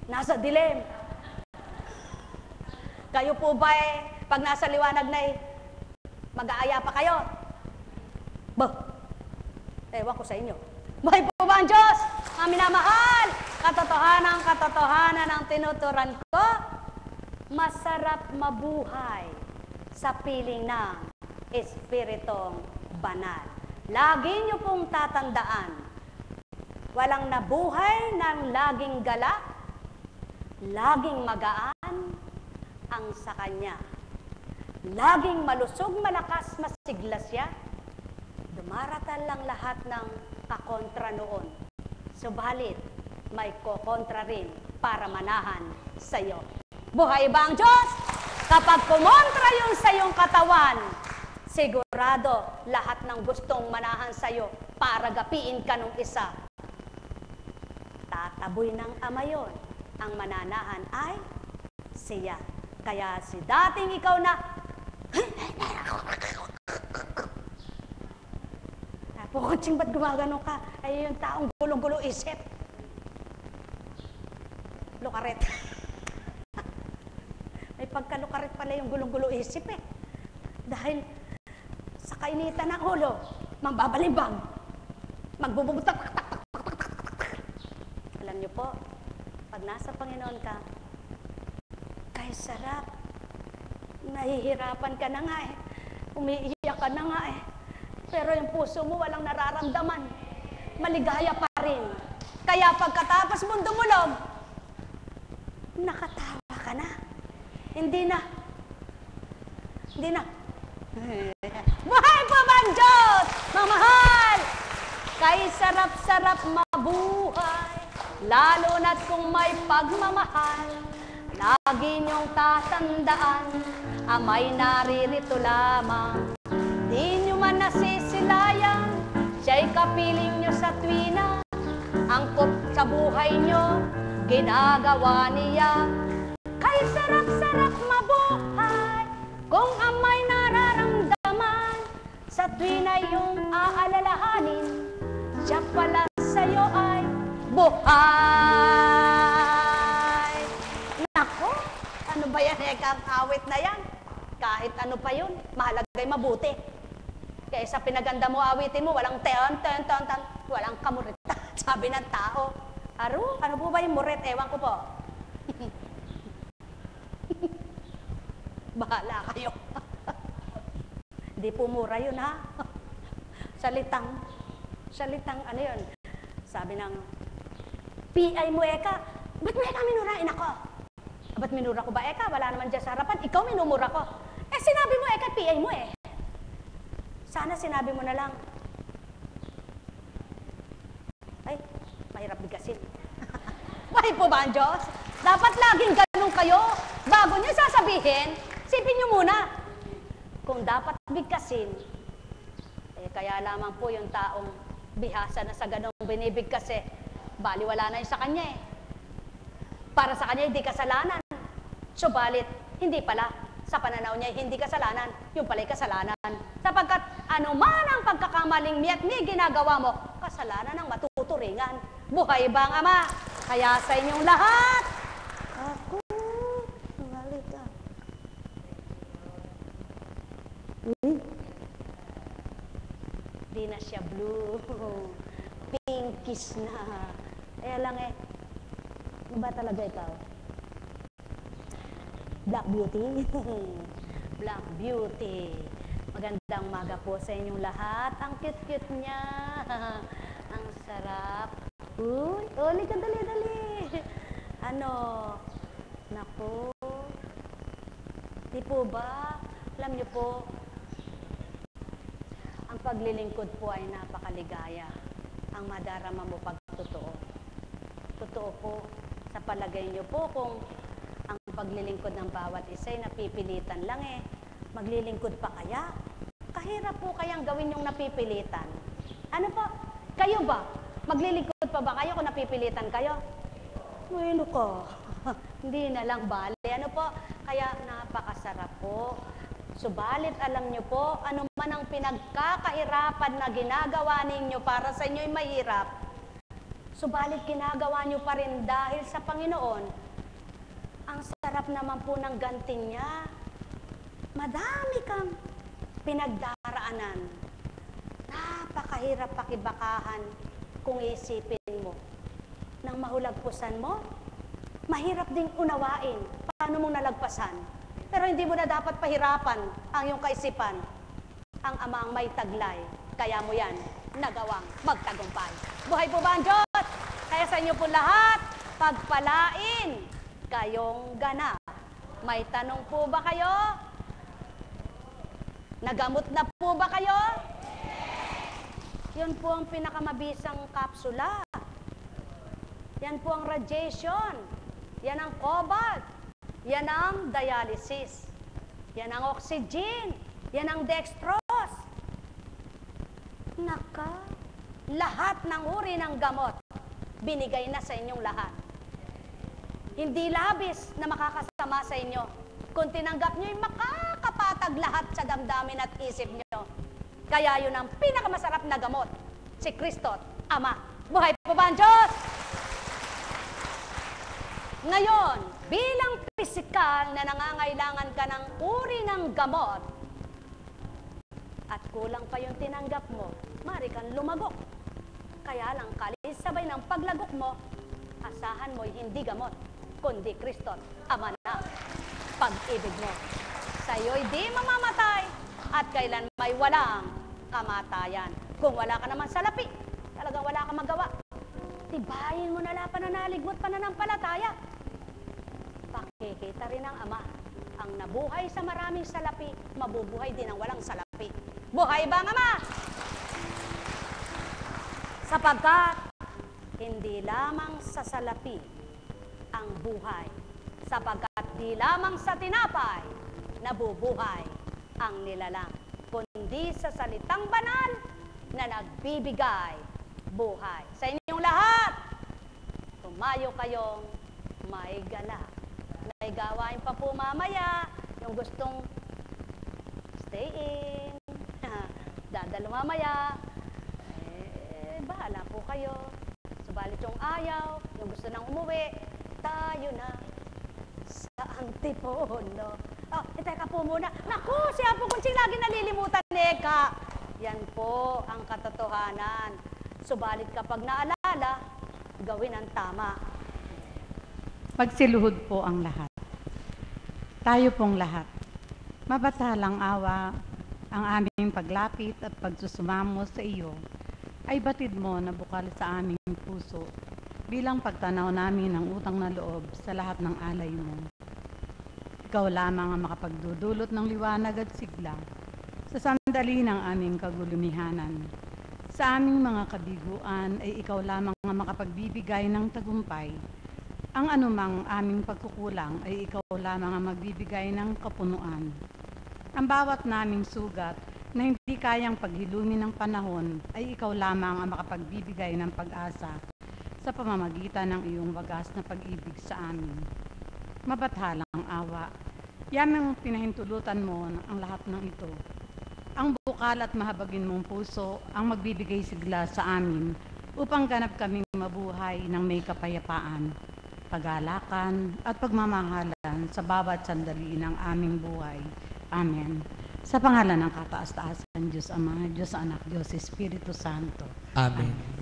nasa dilim. Kayo po ba pag nasa liwanag na mag-aaya pa kayo? Ewan ko sa inyo. Buhay po ba ang Diyos? Ang minamahal, katotohanan ang tinuturan ko, masarap mabuhay sa piling ng Espiritong Banal. Lagi niyo pong tatandaan, walang nabuhay ng laging galak, laging magaan ang sa Kanya. Laging malusog, malakas, masigla siya. Dumaratal lang lahat ng kakontra noon. Subalit, may kokontra rin para manahan sa iyo. Buhay ba ang Diyos? Kapag kumontra yung sa iyong katawan, sigurado lahat ng gustong manahan sa iyo para gapiin ka nung isa. Tataboy ng Ama yun. Ang mananahan ay siya. Kaya si dating ikaw na Poching, ba't gumagano ka? Ay, yung taong gulong-gulo isip. Lukaret. May pagkalukaret pala yung gulong-gulo isip eh. Dahil sa kainitan ng ulo, mambabalibag, magbubugtak. Alam niyo po, pag nasa Panginoon ka, kay sarap. Nahihirapan ka na nga eh. Umiiyak ka na nga eh. Pero yung puso mo walang nararamdaman. Maligaya pa rin. Kaya pagkatapos mong dumulog, nakatawa ka na. Hindi na. Buhay po ba ang Diyos? Mamahal! Kay sarap-sarap mabuhay, lalo na't kung may pagmamahal. Lagi niyong tatandaan, amay naririto lamang. Di niyo man nasisilayan, siya'y kapiling niyo sa tuwina. Angkop sa buhay niyo, ginagawa niya. Kay sarap-sarap mabuhay, kung amay nararamdaman. Sa tuwina yung aalalahanin, siya pala sa'yo ay buhay. Nako, ano ba yan? Awit na yan. Kahit ano pa yun, mahalagay mabuti. Kaya sa pinaganda mo, awitin mo, walang walang kamurita. Sabi ng tao. Aro, ano po ba yung murit? Ewan ko po. Bahala kayo. Hindi po mura yun, ha? Salitang, ano yun? Sabi ng, PI mo, Eka. Ba't mo, Eka, minurain ako? Ba't minura ko ba, Eka? Wala naman dyan sa harapan. Ikaw minumura ko. Eh, sinabi mo, Eka, PI mo eh. Sana sinabi mo na lang. Ay, mahirap bigasin. Why po ba ang Diyos? Dapat laging ganun kayo. Bago niyo sasabihin, sipin niyo muna. Kung dapat bigkasin, eh, kaya lamang po yung taong bihasa na sa ganong binibigkas eh, baliwala na yun sa kanya eh. Para sa kanya, hindi kasalanan. Subalit, hindi pala. Sa pananaw niya, hindi kasalanan. Yung pala'y kasalanan. Sapagkat anuman ang pagkakamaling at may ginagawa mo, kasalanan ang matuturingan. Buhay ba ang Ama? Kaya sa inyong lahat, ako, halika. Di na siya blue. Pinkish na. Kaya lang eh, ano ba talaga ikaw? Black Beauty. Black Beauty. Magandang umaga po sa inyong lahat. Ang cute-cute niya. Ang sarap. Uy, halika, dali. Ano? Naku. Di po ba? Alam niyo po, ang paglilingkod po ay napakaligaya. Ang madarama mo pag totoo. Totoo po. Sa palagay niyo po kung ang paglilingkod ng bawat isa ay napipilitan lang eh. Maglilingkod pa kaya? Kahirap po kayang gawin yung napipilitan. Ano po? Kayo ba? Maglilingkod pa ba kayo kung napipilitan kayo? Bueno ko. Hindi na lang bali. Ano po? Kaya napakasarap po. Subalit alam nyo po, ano man ang pinagkakahirapan na ginagawa ninyo para sa inyo'y mahirap, subalit ginagawa nyo pa rin dahil sa Panginoon. Ang sarap naman po ng ganti niya. Madami kang pinagdaraanan. Napakahirap pakibakahan kung isipin mo. Nang mahulagpusan mo, mahirap ding unawain paano mong nalagpasan. Pero hindi mo na dapat pahirapan ang iyong kaisipan. Ang Ama ang may taglay, kaya mo yan nagawang magtagumpay. Buhay po ba ang Diyos? Kaya sa inyo po lahat, pagpalain kayong ganap. May tanong po ba kayo? Nagamot na po ba kayo? Yun po ang pinakamabisang kapsula. Yan po ang radiation. Yan ang cobalt. Yan ang dialysis. Yan ang oxygen. Yan ang dextrose. Naka, lahat ng uri ng gamot, binigay na sa inyong lahat. Hindi labis na makakasama sa inyo. Kung tinanggap nyo, makakapatag lahat sa damdamin at isip nyo. Kaya yun ang pinakamasarap na gamot si Kristo't Ama. Buhay po ba ang Diyos? Ngayon, bilang pisikal na nangangailangan ka ng uri ng gamot at kulang pa yung tinanggap mo, mari kang lumagok. Kaya lang, kalisabay ng paglagok mo, asahan mo'y hindi gamot, kundi Kristo't Ama na pag-ibig mo. Sa'yo'y di mamamatay at kailan may walang kamatayan. Kung wala ka naman sa lapi, talagang wala kang magawa. Tibayin mo na pananalig mo't pananampalataya. Pakikita rin ng Ama, ang nabuhay sa maraming salapi, mabubuhay din ang walang salapi. Buhay ba ang Ama? Sapagkat hindi lamang sa salapi ang buhay, sapagkat di lamang sa tinapay nabubuhay ang nilalang, kundi sa salitang banal na nagbibigay buhay. Sa inyong lahat, tumayo kayong may galak. May gawain pa po mamaya, yung gustong stay in, dadalo mamaya, bahala po kayo. Subalit yung ayaw, yung gusto nang umuwi, tayo na sa Antipono. Oh, teka po muna. Naku, si Apo Kunching lagi nalilimutan, Neka. Yan po ang katotohanan. Subalit kapag naalala, gawin ang tama.
Pagsiluhod po ang lahat. Tayo pong lahat. Mabatalang awa ang aming paglapit at pagsusumamo sa iyo ay batid mo na bukal sa aming puso bilang pagtanaw namin ng utang na loob sa lahat ng alay mo. Ikaw lamang ang makapagdudulot ng liwanag at sigla sa sandali ng aming kagulumihanan. Sa aming mga kabiguan ay ikaw lamang ang makapagbibigay ng tagumpay. Ang anumang aming pagkukulang ay ikaw lamang ang magbibigay ng kapunuan. Ang bawat naming sugat na hindi kayang paghilumin ng panahon ay ikaw lamang ang makapagbibigay ng pag-asa sa pamamagitan ng iyong wagas na pag-ibig sa amin. Mabathalang awa, yamang pinahintulutan mo ang lahat ng ito. Ang bukal at mahabagin mong puso ang magbibigay sigla sa amin upang ganap kaming mabuhay ng may kapayapaan, pagalakan at pagmamahalan sa bawat sandali ng aming buhay. Amen. Sa pangalan ng kataas-taasan Diyos Ama, Diyos Anak, Diyos Espiritu Santo.
Amen.